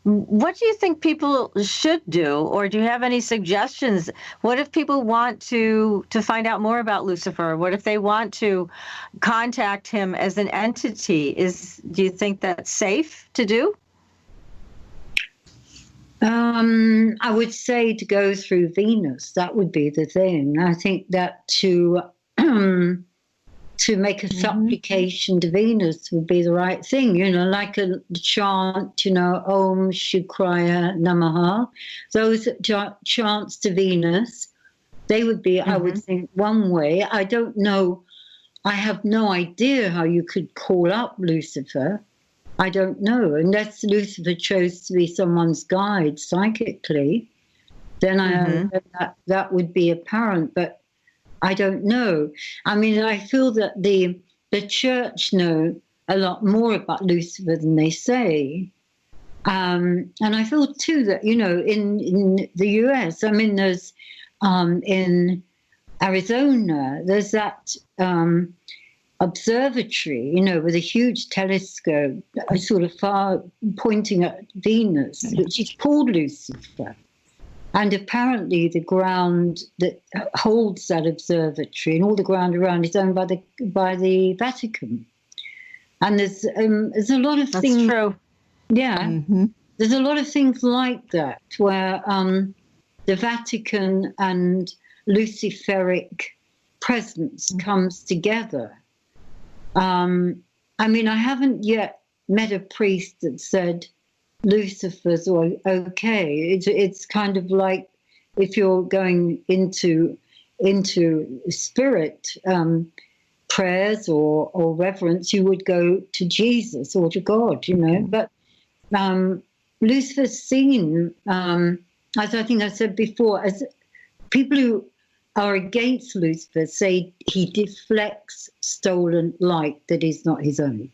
what do you think people should do, or do you have any suggestions? What if people want to find out more about Lucifer? What if they want to contact him as an entity? Do you think that's safe to do? I would say to go through Venus. That would be the thing. I think that to make a supplication to Venus would be the right thing, you know, like a chant, you know, Om Shukraya Namaha. Those chants to Venus, they would be, I would think, one way. I don't know. I have no idea how you could call up Lucifer. I don't know. Unless Lucifer chose to be someone's guide psychically, then that would be apparent. But I don't know. I mean, I feel that the church know a lot more about Lucifer than they say. And I feel, too, that, you know, in the US, I mean, there's in Arizona, there's that observatory, you know, with a huge telescope sort of far pointing at Venus, which is called Lucifer. And apparently the ground that holds that observatory and all the ground around is owned by the Vatican. And there's a lot of things. That's true. Yeah. There's a lot of things like that where the Vatican and Luciferic presence comes together. I mean, I haven't yet met a priest that said Lucifer's okay. It's kind of like if you're going into spirit prayers or reverence, you would go to Jesus or to God, you know. But Lucifer's seen, as I think I said before, as people who are against Lucifer say he deflects stolen light that is not his own.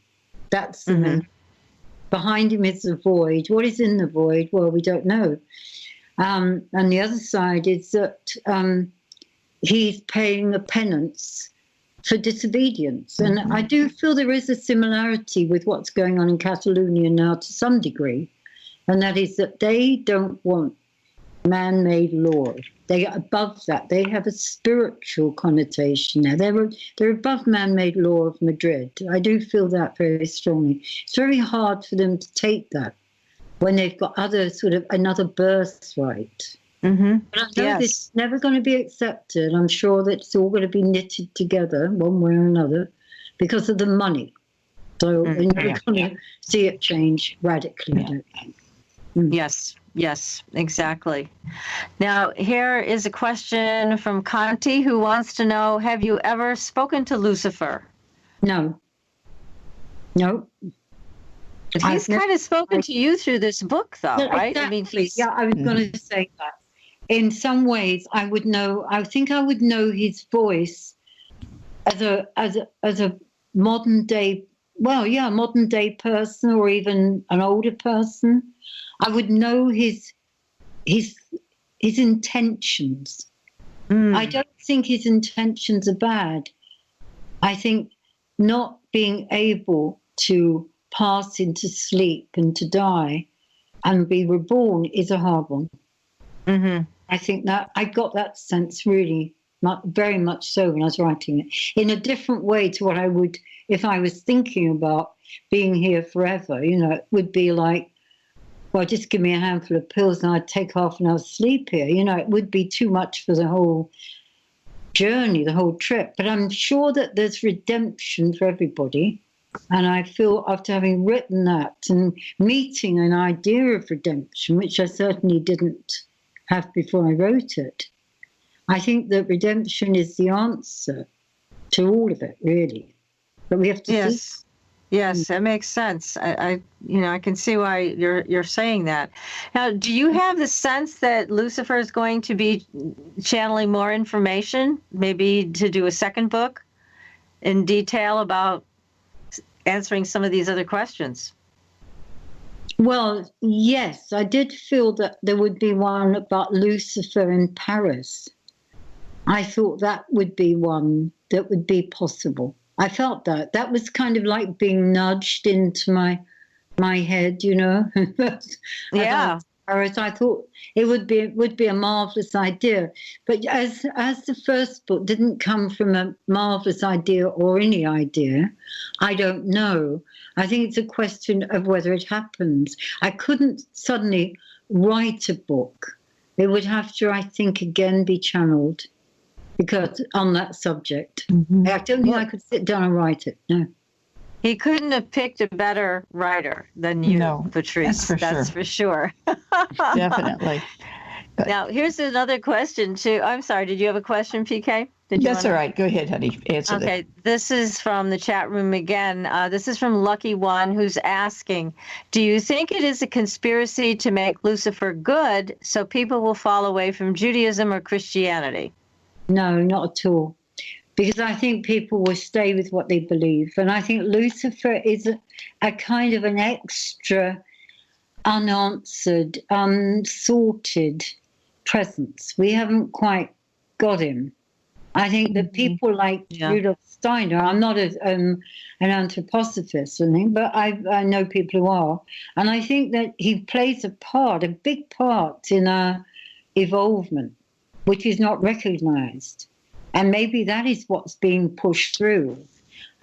That's the main. Behind him is the void. What is in the void? Well, we don't know. And the other side is that he's paying a penance for disobedience. And I do feel there is a similarity with what's going on in Catalonia now to some degree. And that is that they don't want man-made law. They are above that. They have a spiritual connotation now. They're above man-made law of Madrid. I do feel that very strongly. It's very hard for them to take that when they've got another birthright. But I know this is never going to be accepted. I'm sure that it's all going to be knitted together one way or another because of the money. So we're never going to see it change radically, I don't think. Yes, exactly. Now, here is a question from Conti who wants to know, have you ever spoken to Lucifer? No. He's kind of spoken to you through this book, though, right? Exactly. I mean, I was going to say that. In some ways, I think I would know his voice as a modern day, modern day person or even an older person. I would know his intentions. I don't think his intentions are bad. I think not being able to pass into sleep and to die and be reborn is a hard one. I think that I got that sense really very much so when I was writing it, in a different way to what I would if I was thinking about being here forever. You know, it would be like, well, just give me a handful of pills and I'd take half an hour's sleep here. You know, it would be too much for the whole journey, the whole trip. But I'm sure that there's redemption for everybody. And I feel after having written that and meeting an idea of redemption, which I certainly didn't have before I wrote it, I think that redemption is the answer to all of it, really. But we have to see. Yes, that makes sense. I can see why you're saying that. Now, do you have the sense that Lucifer is going to be channeling more information, maybe to do a second book in detail about answering some of these other questions? Well, yes, I did feel that there would be one about Lucifer in Paris. I thought that would be one that would be possible. I felt that. That was kind of like being nudged into my head, you know. Yeah. Whereas I thought it would be a marvelous idea. But as the first book didn't come from a marvelous idea or any idea, I don't know. I think it's a question of whether it happens. I couldn't suddenly write a book. It would have to, I think, again be channeled because on that subject. Mm-hmm. I don't think I could sit down and write it. No. He couldn't have picked a better writer than you, Patrice. That's for sure. Definitely. But now, here's another question, too. I'm sorry, did you have a question, PK? That's all right. Go ahead, honey. Answer Okay, this is from the chat room again. This is from Lucky One, who's asking, do you think it is a conspiracy to make Lucifer good so people will fall away from Judaism or Christianity? No, not at all. Because I think people will stay with what they believe. And I think Lucifer is a kind of an extra, unanswered, unsorted presence. We haven't quite got him. I think that people like Rudolf Steiner, I'm not an anthroposophist or anything, but I know people who are. And I think that he plays a big part in our evolvement, which is not recognized. And maybe that is what's being pushed through.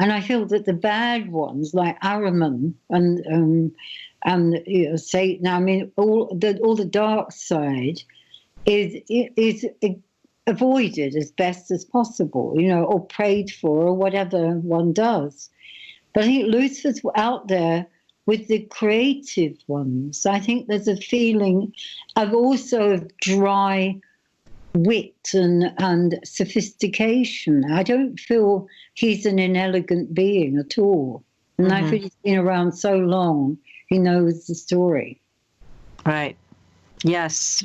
And I feel that the bad ones, like Ahriman and Satan, I mean, all the dark side is avoided as best as possible, or prayed for, or whatever one does. But I think Lucifer's out there with the creative ones. I think there's a feeling of also dry wit and sophistication. I don't feel he's an inelegant being at all. And I feel he's been around so long, he knows the story. Right. Yes.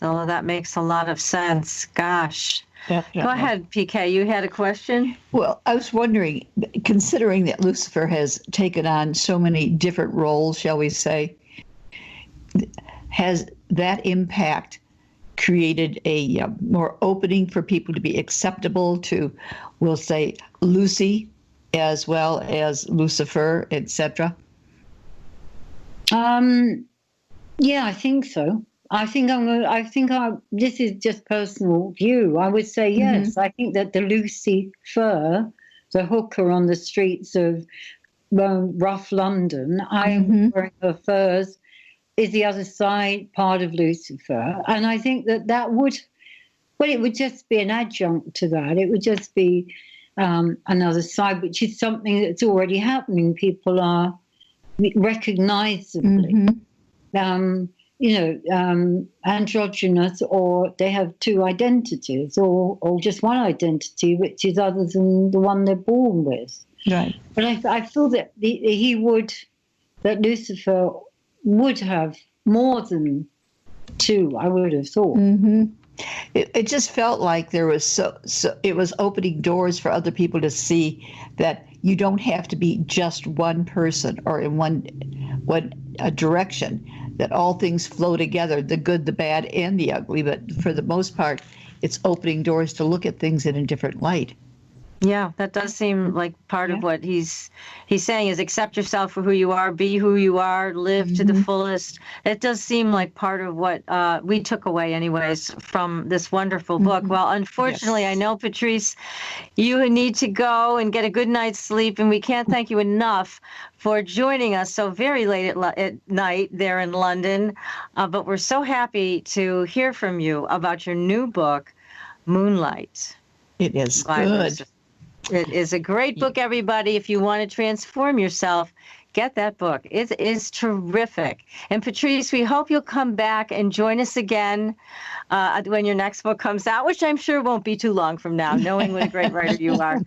Oh, that makes a lot of sense. Gosh. Definitely. Go ahead, PK. You had a question? Well, I was wondering, considering that Lucifer has taken on so many different roles, shall we say, has that impact created a more opening for people to be acceptable to, we'll say, Lucy as well as Lucifer, etc.? Yeah, I think so. This is just personal view. I would say yes. I think that the Lucifer, the hooker on the streets of rough London, I'm wearing her furs, is the other side, part of Lucifer. And I think that would, it would just be an adjunct to that. It would just be another side, which is something that's already happening. People are recognizably, androgynous, or they have two identities, or just one identity, which is other than the one they're born with. Right. But I feel that that Lucifer would have more than two, I would have thought. It just felt like there was so it was opening doors for other people to see that you don't have to be just one person or in one direction, that all things flow together, the good, the bad, and the ugly. But for the most part, it's opening doors to look at things in a different light. Yeah, that does seem like part of what he's saying is accept yourself for who you are, be who you are, live to the fullest. It does seem like part of what we took away anyways from this wonderful book. Well, unfortunately, I know, Patrice, you need to go and get a good night's sleep, and we can't thank you enough for joining us so very late at night there in London. But we're so happy to hear from you about your new book, Moonlight. It is good. It is a great book, everybody. If you want to transform yourself, get that book. It is terrific. And Patrice, we hope you'll come back and join us again when your next book comes out, which I'm sure won't be too long from now, knowing what a great writer you are.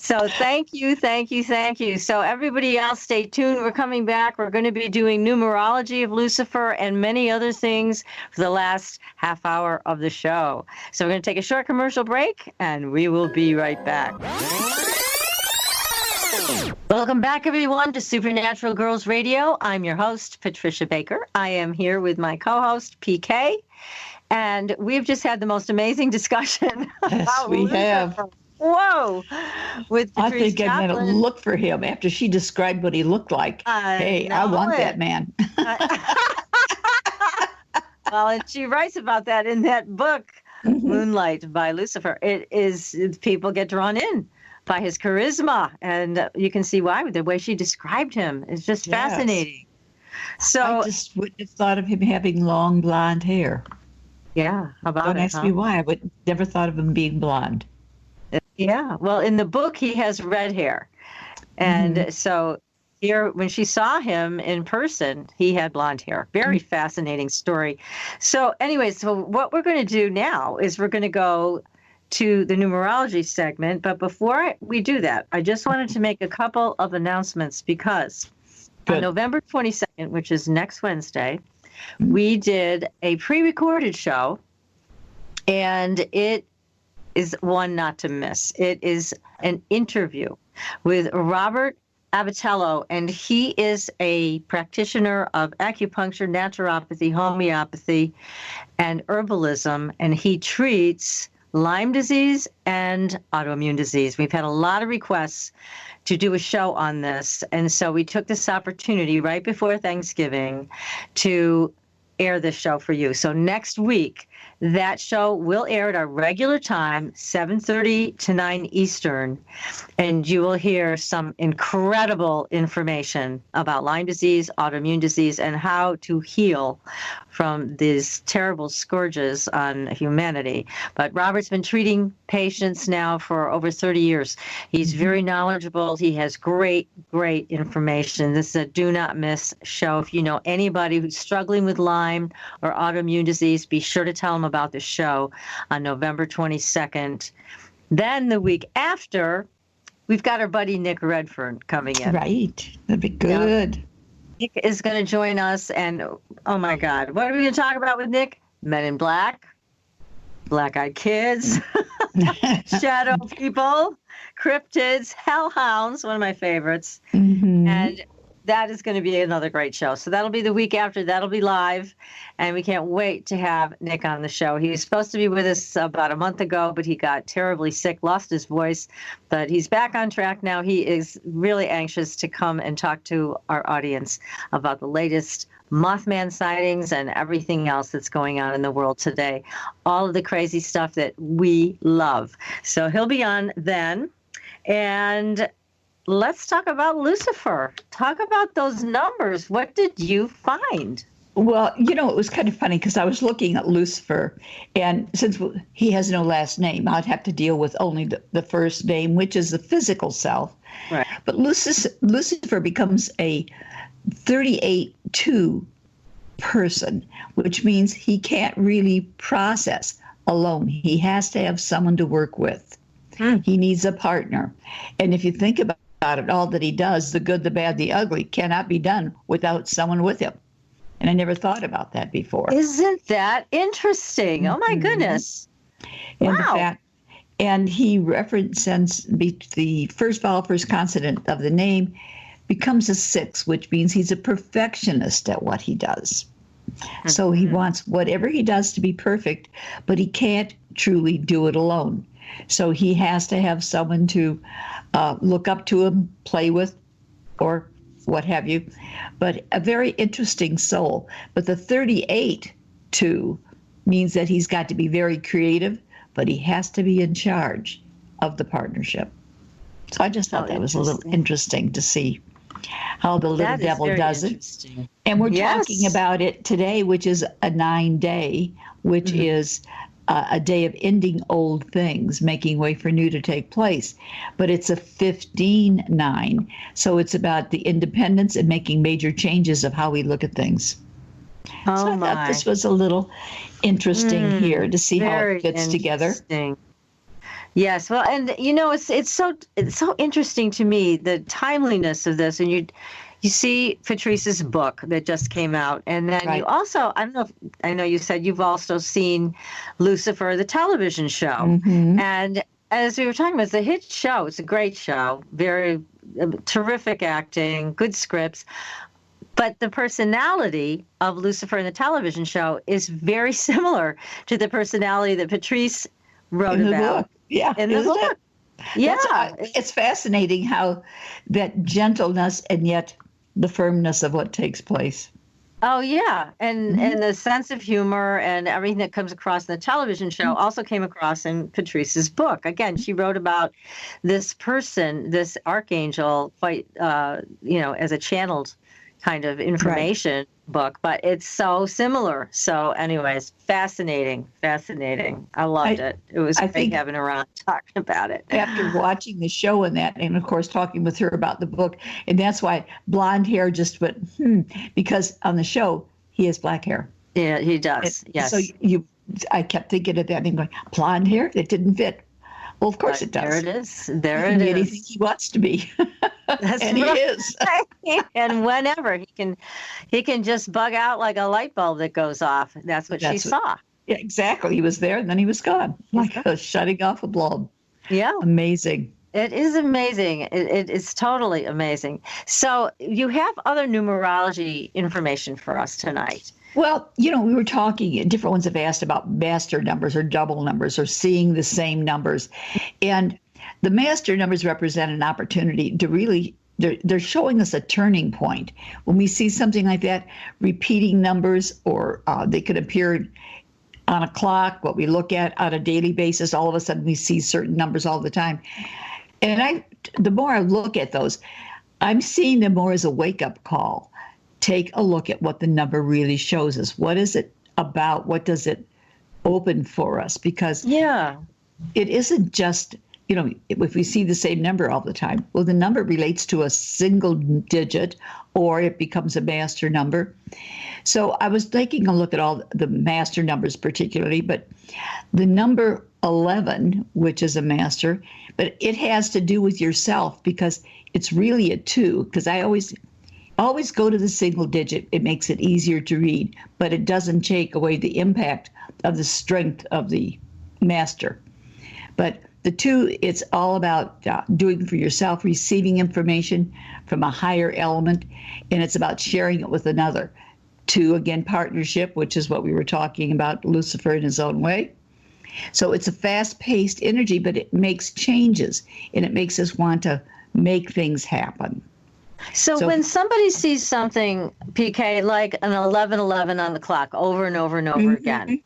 So thank you, thank you, thank you. So everybody else, stay tuned. We're coming back. We're going to be doing numerology of Lucifer and many other things for the last half hour of the show. So we're going to take a short commercial break, and we will be right back. Welcome back, everyone, to Supernatural Girls Radio. I'm your host, Patricia Baker. I am here with my co-host, PK, and we've just had the most amazing discussion about we Lucifer. have. Whoa! With I Patrice think I'm going to Chaplin. look for him after she described what he looked like. Hey, I want that man. Well, and she writes about that in that book, Moonlight by Lucifer. It is, people get drawn in by his charisma, and you can see why with the way she described him. It's just fascinating. So I just wouldn't have thought of him having long blonde hair. yeah, how about Don't it? ask me why. I would never thought of him being blonde. Yeah, well, in the book, he has red hair. And so here, when she saw him in person, he had blonde hair. Very fascinating story. So anyway, so what we're going to do now is we're going to go to the numerology segment. But before we do that, I just wanted to make a couple of announcements because on November 22nd, which is next Wednesday, we did a pre-recorded show, and it is one not to miss. It is an interview with Robert Abatello, and he is a practitioner of acupuncture, naturopathy, homeopathy, and herbalism, and he treats Lyme disease and autoimmune disease. We've had a lot of requests to do a show on this, and so we took this opportunity right before Thanksgiving to air this show for you. So next week, that show will air at our regular time, 7:30 to 9 Eastern, and you will hear some incredible information about Lyme disease, autoimmune disease, and how to heal from these terrible scourges on humanity. But Robert's been treating patients now for over 30 years. He's very knowledgeable. He has great, great information. This is a do not miss show. If you know anybody who's struggling with Lyme or autoimmune disease, be sure to tell them about the show on November 22nd. Then the week after, we've got our buddy Nick Redfern coming in. Right. That'd be good. Yeah. Nick is going to join us, and oh my God, what are we going to talk about with Nick? Men in Black, Black-Eyed Kids, Shadow People, Cryptids, Hellhounds, one of my favorites, and that is going to be another great show. So that'll be the week after. That'll be live, and we can't wait to have Nick on the show. He was supposed to be with us about a month ago, but he got terribly sick, lost his voice, but he's back on track now. He is really anxious to come and talk to our audience about the latest Mothman sightings and everything else that's going on in the world today. All of the crazy stuff that we love. So he'll be on then. And let's talk about Lucifer. Talk about those numbers. What did you find? Well, you know, it was kind of funny because I was looking at Lucifer, and since he has no last name, I'd have to deal with only the first name, which is the physical self. Right. But Lucifer becomes a 38-2 person, which means he can't really process alone. He has to have someone to work with. He needs a partner. And if you think about it, all that he does, the good, the bad, the ugly, cannot be done without someone with him. And I never thought about that before. Isn't that interesting? Oh, my goodness. And Wow. And he represents the first vowel, first consonant of the name becomes a 6, which means he's a perfectionist at what he does. So he wants whatever he does to be perfect, but he can't truly do it alone. So he has to have someone to look up to him, play with, or what have you. But a very interesting soul. But the 38-2 means that he's got to be very creative, but he has to be in charge of the partnership. So I just thought that was a little interesting to see how the little devil does it. And we're talking about it today, which is a 9-day, which is a day of ending old things, making way for new to take place. But it's a 15-9. So it's about the independence and making major changes of how we look at things. So I thought this was a little interesting here to see how it fits together. Yes, well, and it's so interesting to me, the timeliness of this, and you see Patrice's book that just came out, and then Right. you also, I know you said you've also seen Lucifer, the television show, and as we were talking about, it's a hit show. It's a great show, very terrific acting, good scripts. But the personality of Lucifer in the television show is very similar to the personality that Patrice wrote In the about book. Yeah, in the isn't book. it? Yeah. It's fascinating how that gentleness and yet the firmness of what takes place. Oh yeah, and the sense of humor and everything that comes across in the television show also came across in Patrice's book. Again, she wrote about this person, this archangel, quite as a channeled kind of information book, but it's so similar. So, anyways, fascinating. I loved it. It was great having her on talking about it. After watching the show and of course talking with her about the book, and that's why blonde hair just went because on the show he has black hair. Yeah, he does. Yes. So I kept thinking of that and going, blonde hair, it didn't fit. Well, of course it does. There it is. He can be anything he wants to be. That's and right. he is. And whenever he can just bug out like a light bulb that goes off. That's what she saw. Yeah, exactly. He was there and then he was gone, like a shutting off a bulb. Yeah. Amazing. It is amazing. It's totally amazing. So you have other numerology information for us tonight. Well, we were talking, different ones have asked about master numbers or double numbers or seeing the same numbers. And the master numbers represent an opportunity to really, they're showing us a turning point. When we see something like that, repeating numbers, or they could appear on a clock, what we look at on a daily basis, all of a sudden we see certain numbers all the time. And the more I look at those, I'm seeing them more as a wake-up call. Take a look at what the number really shows us. What is it about? What does it open for us? Because it isn't just, if we see the same number all the time, well, the number relates to a single digit or it becomes a master number. So I was taking a look at all the master numbers particularly, but the number 11, which is a master, but it has to do with yourself because it's really a 2, because I always go to the single digit. It makes it easier to read, but it doesn't take away the impact of the strength of the master. But the 2, it's all about doing for yourself, receiving information from a higher element, and it's about sharing it with another. 2, again, partnership, which is what we were talking about, Lucifer in his own way. So it's a fast-paced energy, but it makes changes, and it makes us want to make things happen. So when somebody sees something, PK, like an 11:11 on the clock over and over and over again,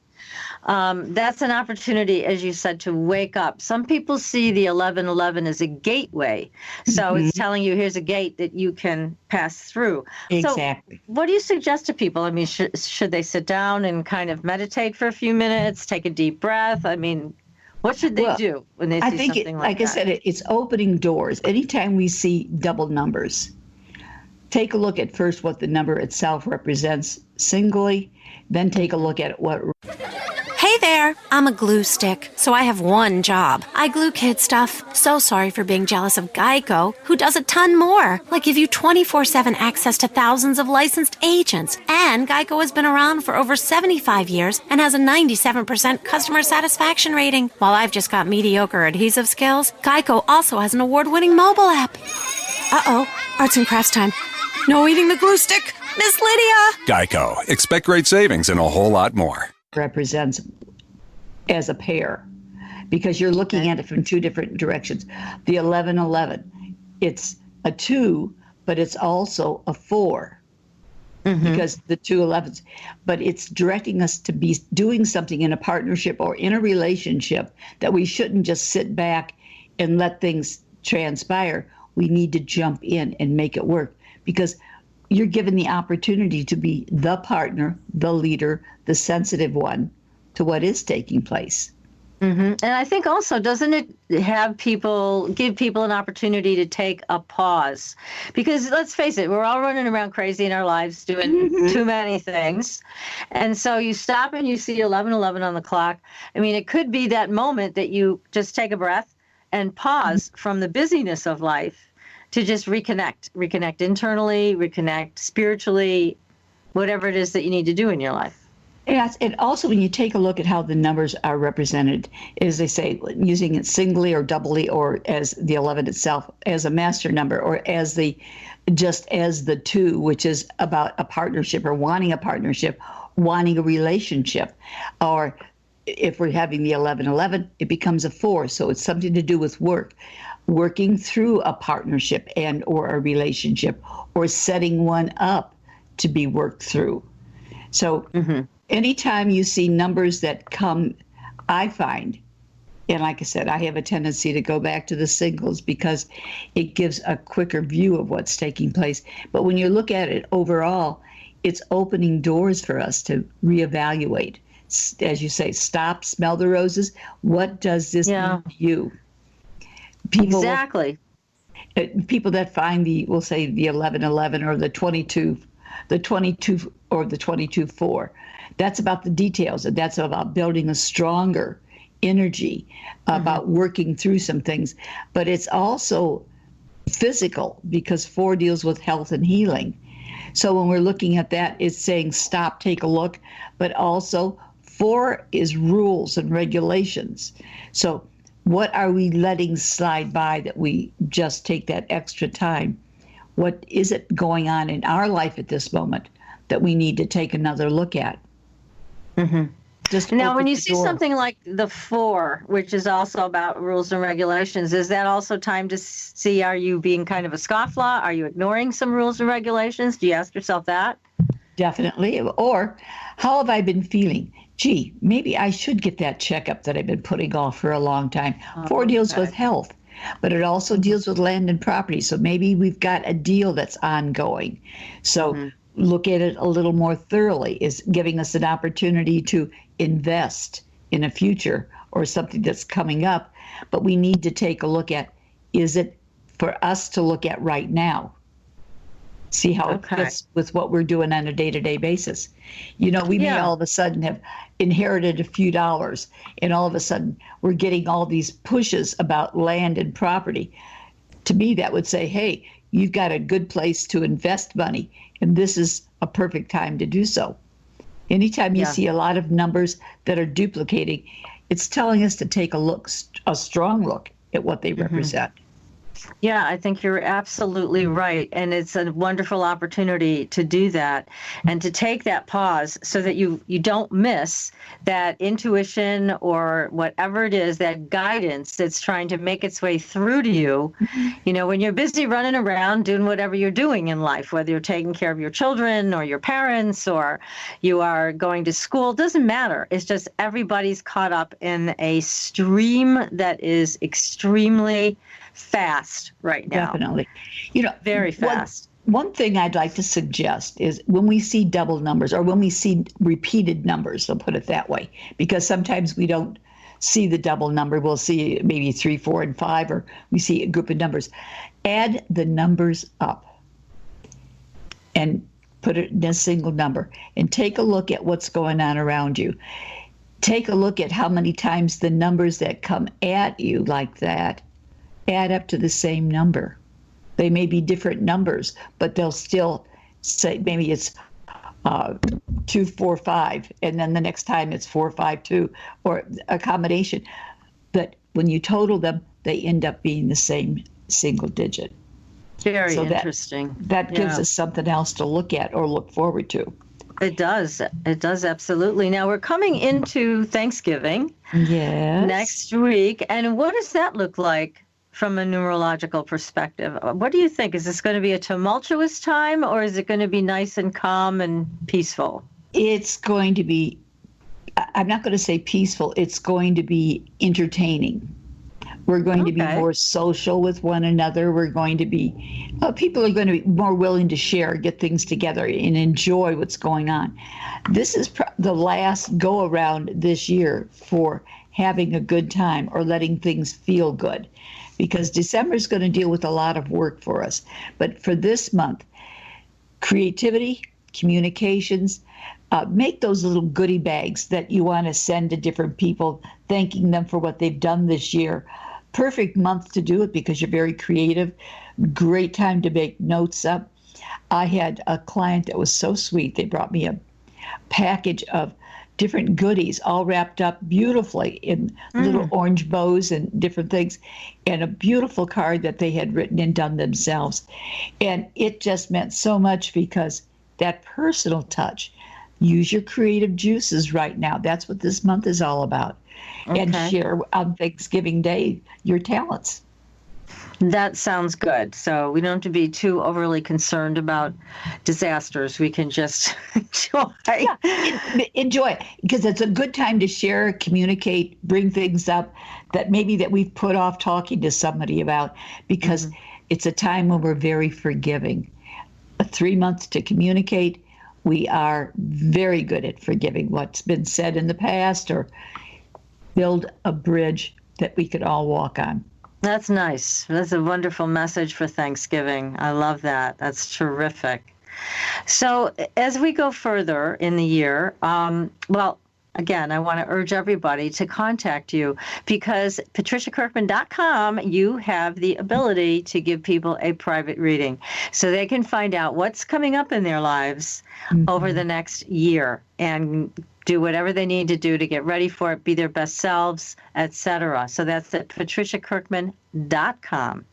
that's an opportunity, as you said, to wake up. Some people see the 11:11 as a gateway. So it's telling you here's a gate that you can pass through. Exactly. So what do you suggest to people? I mean, should they sit down and kind of meditate for a few minutes, take a deep breath? I mean, what should they do when they see something like that? I said, it's opening doors. Anytime we see double numbers, take a look at first what the number itself represents singly, then take a look at what... Hey there, I'm a glue stick, so I have one job. I glue kid stuff. So sorry for being jealous of Geico, who does a ton more, like give you 24/7 access to thousands of licensed agents. And Geico has been around for over 75 years and has a 97% customer satisfaction rating. While I've just got mediocre adhesive skills, Geico also has an award-winning mobile app. Uh-oh, arts and crafts time. No eating the glue stick, Miss Lydia! Geico. Expect great savings and a whole lot more. Represents as a pair, because you're looking at it from 2 different directions. The 11:11, it's a 2, but it's also a 4, because the 2 11s, but it's directing us to be doing something in a partnership or in a relationship that we shouldn't just sit back and let things transpire. We need to jump in and make it work, because you're given the opportunity to be the partner, the leader, the sensitive one to what is taking place. And I think also, doesn't it give people an opportunity to take a pause? Because let's face it, we're all running around crazy in our lives doing too many things. And so you stop and you see 11:11 on the clock. I mean, it could be that moment that you just take a breath and pause from the busyness of life to just reconnect internally, reconnect spiritually, whatever it is that you need to do in your life. Yes, and also when you take a look at how the numbers are represented, as they say, using it singly or doubly, or as the 11 itself as a master number, or as the 2, which is about a partnership or wanting a partnership, wanting a relationship, or if we're having the 11:11, it becomes a 4, so it's something to do with working through a partnership and or a relationship, or setting one up to be worked through. So anytime you see numbers that come, I find, and like I said, I have a tendency to go back to the singles because it gives a quicker view of what's taking place. But when you look at it overall, it's opening doors for us to reevaluate. As you say, stop, smell the roses. What does this mean to you? Exactly. People that find we'll say the 11:11 or the 22 or the 22:4. That's about the details, and that's about building a stronger energy, about working through some things. But it's also physical because 4 deals with health and healing. So when we're looking at that, it's saying stop, take a look, but also 4 is rules and regulations. So what are we letting slide by that we just take that extra time? What is it going on in our life at this moment that we need to take another look at? Just now, when you see something like the 4, which is also about rules and regulations, is that also time to see, are you being kind of a scofflaw? Are you ignoring some rules and regulations? Do you ask yourself that? Definitely. Or how have I been feeling? Gee, maybe I should get that checkup that I've been putting off for a long time. 4 deals with health, but it also deals with land and property. So maybe we've got a deal that's ongoing. So look at it a little more thoroughly, is giving us an opportunity to invest in a future or something that's coming up. But we need to take a look at, is it for us to look at right now? See how it fits with what we're doing on a day-to-day basis. You know, we may all of a sudden have inherited a few dollars, and all of a sudden we're getting all these pushes about land and property. To me, that would say, hey, you've got a good place to invest money, and this is a perfect time to do so. Anytime you see a lot of numbers that are duplicating, it's telling us to take a strong look at what they represent. Yeah, I think you're absolutely right. And it's a wonderful opportunity to do that and to take that pause so that you don't miss that intuition or whatever it is, that guidance that's trying to make its way through to you. You know, when you're busy running around doing whatever you're doing in life, whether you're taking care of your children or your parents or you are going to school, doesn't matter. It's just everybody's caught up in a stream that is extremely fast right now. Definitely. You know, very fast. One thing I'd like to suggest is when we see double numbers or when we see repeated numbers, I'll put it that way, because sometimes we don't see the double number. We'll see maybe 3, 4, and 5, or we see a group of numbers. Add the numbers up and put it in a single number and take a look at what's going on around you. Take a look at how many times the numbers that come at you like that add up to the same number. They may be different numbers, but they'll still say maybe it's 2, 4, 5, and then the next time it's 4, 5, 2, or a combination. But when you total them, they end up being the same single digit. Very interesting. That gives us something else to look at or look forward to. It does. It does, absolutely. Now we're coming into Thanksgiving next week. And what does that look like from a numerological perspective? What do you think? Is this going to be a tumultuous time, or is it going to be nice and calm and peaceful? It's going to be, I'm not going to say peaceful, it's going to be entertaining. We're going to be more social with one another. We're going to be, people are going to be more willing to share, get things together, and enjoy what's going on. This is the last go around this year for having a good time or letting things feel good, because December is going to deal with a lot of work for us. But for this month, creativity, communications, make those little goodie bags that you want to send to different people, thanking them for what they've done this year. Perfect month to do it because you're very creative. Great time to make notes up. I had a client that was so sweet. They brought me a package of different goodies all wrapped up beautifully in little orange bows and different things, and a beautiful card that they had written and done themselves. And it just meant so much because that personal touch. Use your creative juices right now. That's what this month is all about. And share on Thanksgiving Day your talents. That sounds good. So we don't have to be too overly concerned about disasters. We can just enjoy. Yeah, enjoy it, because it's a good time to share, communicate, bring things up that maybe that we've put off talking to somebody about, because it's a time when we're very forgiving. 3 months to communicate. We are very good at forgiving what's been said in the past, or build a bridge that we could all walk on. That's nice. That's a wonderful message for Thanksgiving. I love that. That's terrific. So as we go further in the year, again, I want to urge everybody to contact you, because patriciakirkman.com, you have the ability to give people a private reading so they can find out what's coming up in their lives over the next year and do whatever they need to do to get ready for it, be their best selves, etc. So that's at patriciakirkman.com.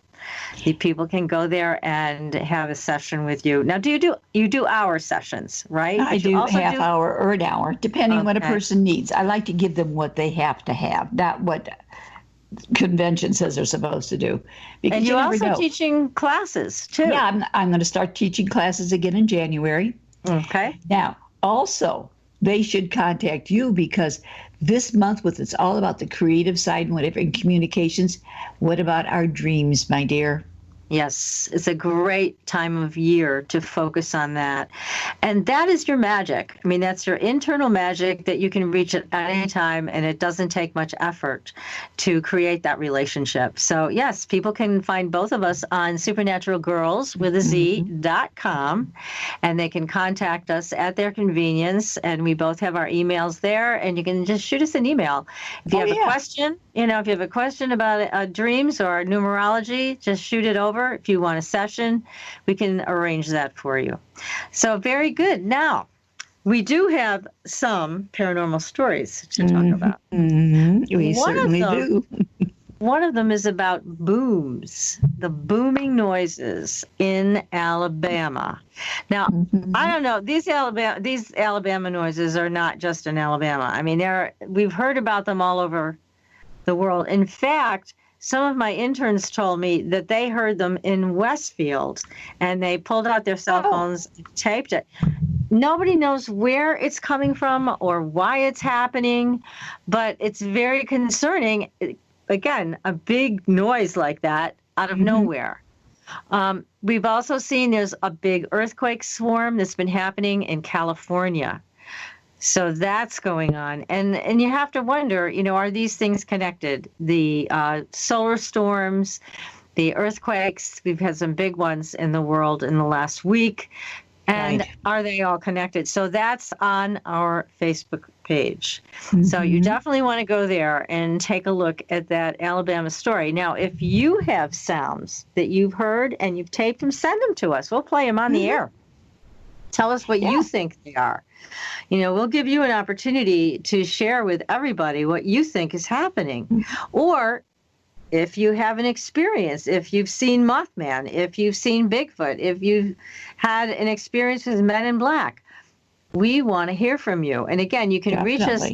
The people can go there and have a session with you. Now, you do hour sessions, right? I do half hour or an hour, depending on what a person needs. I like to give them what they have to have, not what convention says they're supposed to do. Because and you're also teaching classes, too. Yeah, I'm going to start teaching classes again in January. Okay. Now, also, they should contact you, because this month, it's all about the creative side and whatever, in communications. What about our dreams, my dear? Yes, it's a great time of year to focus on that. And that is your magic. I mean, that's your internal magic that you can reach at any time, and it doesn't take much effort to create that relationship. So, yes, people can find both of us on supernaturalgirls.com, and they can contact us at their convenience, and we both have our emails there, and you can just shoot us an email. If you have a question, if you have a question about dreams or numerology, just shoot it over. If you want a session, we can arrange that for you. So very good. Now, we do have some paranormal stories to talk about. We certainly do. One of them is about booms, the booming noises in Alabama. Now, I don't know, these Alabama noises are not just in Alabama. I mean, we've heard about them all over the world. In fact, some of my interns told me that they heard them in Westfield, and they pulled out their cell phones, taped it. Nobody knows where it's coming from or why it's happening, but it's very concerning. Again, a big noise like that out of nowhere. We've also seen there's a big earthquake swarm that's been happening in California. So that's going on. And you have to wonder, are these things connected? The solar storms, the earthquakes, we've had some big ones in the world in the last week. And are they all connected? So that's on our Facebook page. So you definitely want to go there and take a look at that Alabama story. Now, if you have sounds that you've heard and you've taped them, send them to us. We'll play them on the air. Tell us what you think they are. We'll give you an opportunity to share with everybody what you think is happening. Or if you have an experience, if you've seen Mothman, if you've seen Bigfoot, if you've had an experience with Men in Black, we want to hear from you. And again, you can reach us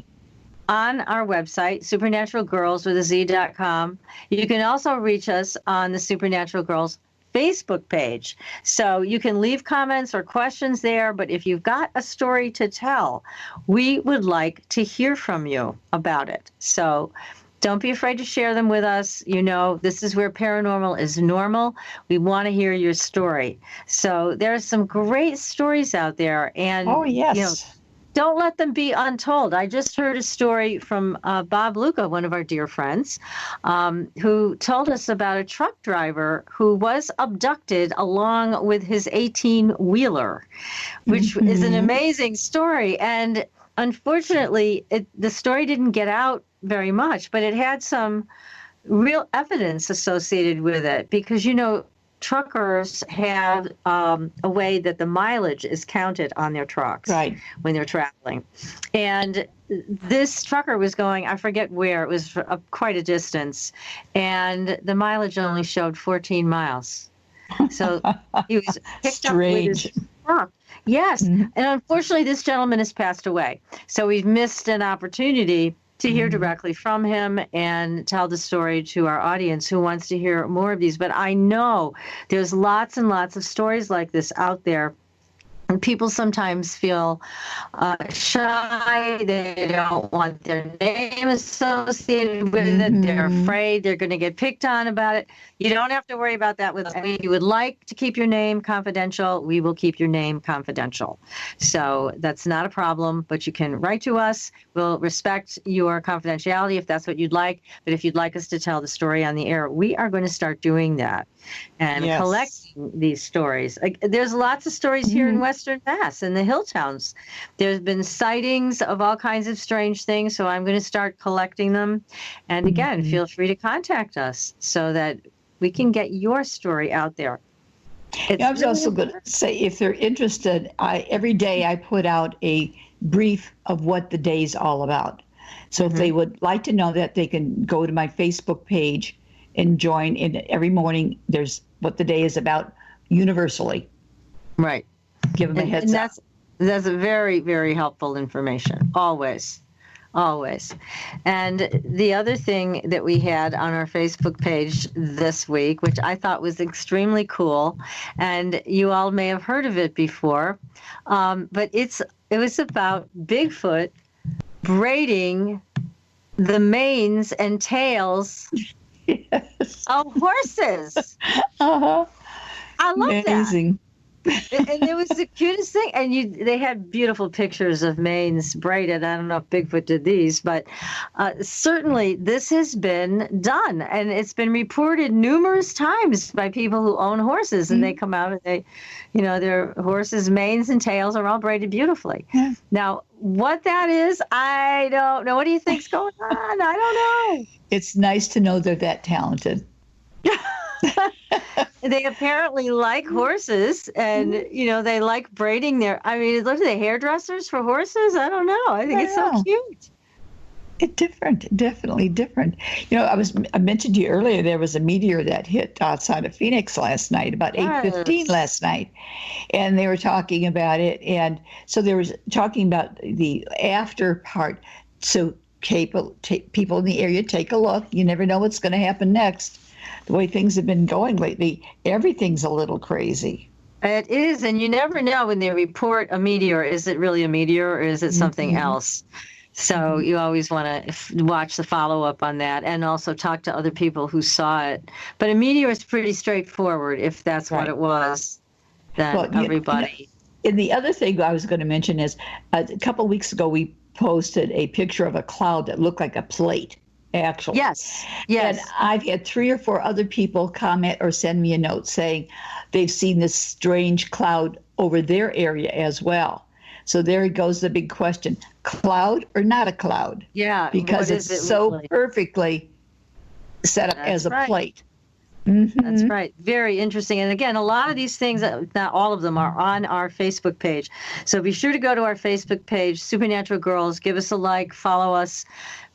on our website, supernaturalgirls.com. You can also reach us on the Supernatural Girls Facebook page. So you can leave comments or questions there, but if you've got a story to tell, we would like to hear from you about it. So Don't be afraid to share them with us. You know, this is where paranormal is normal. We want to hear your story. So there are some great stories out there. And, Oh, yes. you know, don't let them be untold. I just heard a story from Bob Luca, one of our dear friends, who told us about a truck driver who was abducted along with his 18-wheeler, which is an amazing story. And unfortunately, the story didn't get out very much, but it had some real evidence associated with it because, you know, truckers have a way that the mileage is counted on their trucks when they're traveling. And this trucker was going, I forget where, it was quite a distance, and the mileage only showed 14 miles. So he was picked up with his truck. Yes. And unfortunately, this gentleman has passed away. So we've missed an opportunity to hear directly from him and tell the story to our audience who wants to hear more of these. But I know there's lots and lots of stories like this out there. And people sometimes feel shy. They don't want their name associated with it. They're afraid they're going to get picked on about it. You don't have to worry about that with us. If you would like to keep your name confidential, we will keep your name confidential. So that's not a problem, but you can write to us. We'll respect your confidentiality if that's what you'd like. But if you'd like us to tell the story on the air, we are going to start doing that and collecting these stories. There's lots of stories here in Western Mass, in the hill towns. There's been sightings of all kinds of strange things, so I'm going to start collecting them. And again, feel free to contact us so that we can get your story out there. I was also going to say, if they're interested, every day I put out a brief of what the day's all about. So if they would like to know that, they can go to my Facebook page and join in. Every morning there's what the day is about universally. Right. Give them a heads up. That's a very, very helpful information. Always. And the other thing that we had on our Facebook page this week, which I thought was extremely cool, and you all may have heard of it before, but it was about Bigfoot braiding the manes and tails of horses. I love that. Amazing. And it was the cutest thing. And they had beautiful pictures of manes braided. I don't know if Bigfoot did these, but certainly this has been done. And it's been reported numerous times by people who own horses. And they come out and they, you know, their horses' manes and tails are all braided beautifully. Now, what that is, I don't know. What do you think's going on? I don't know. It's nice to know they're that talented. They apparently like horses, and you know they like braiding their. I mean, look at the hairdressers for horses. I don't know. I think it's so cute. It's different, definitely different. You know, I mentioned to you earlier there was a meteor that hit outside of Phoenix last night, about 8:15 last night, and they were talking about it, and so they were talking about the after part. So people in the area, take a look. You never know what's going to happen next. The way things have been going lately, everything's a little crazy. It is, and you never know when they report a meteor. Is it really a meteor, or is it something else? So you always want to watch the follow-up on that, and also talk to other people who saw it. But a meteor is pretty straightforward. If that's what it was, then everybody. And the other thing I was going to mention is a couple of weeks ago we posted a picture of a cloud that looked like a plate. Actually. Yes. And I've had 3 or 4 other people comment or send me a note saying they've seen this strange cloud over their area as well. So there goes the big question, cloud or not a cloud? Yeah. Because it's so perfectly set up as a plate. That's right. Very interesting. And again, a lot of these things, not all of them, are on our Facebook page. So be sure to go to our Facebook page, Supernatural Girls, give us a like, follow us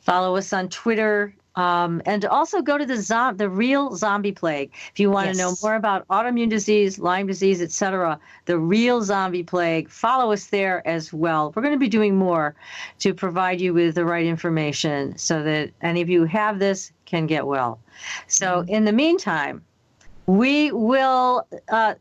on Twitter, and also go to the real zombie plague. If you want to know more about autoimmune disease, Lyme disease, etc., the real zombie plague, follow us there as well. We're going to be doing more to provide you with the right information so that any of you who have this can get well. So in the meantime, we will,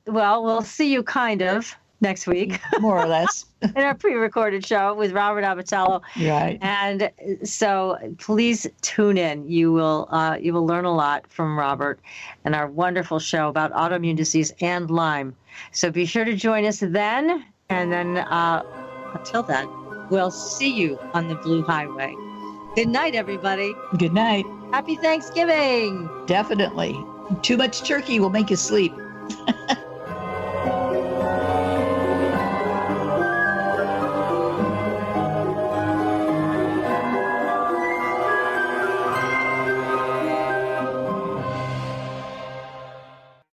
we'll see you kind of next week. More or less. In our pre-recorded show with Robert Abatello. Right. And so please tune in. You will learn a lot from Robert and our wonderful show about autoimmune disease and Lyme. So be sure to join us then. And then until then, we'll see you on the Blue Highway. Good night, everybody. Good night. Happy Thanksgiving. Definitely. Too much turkey will make you sleep.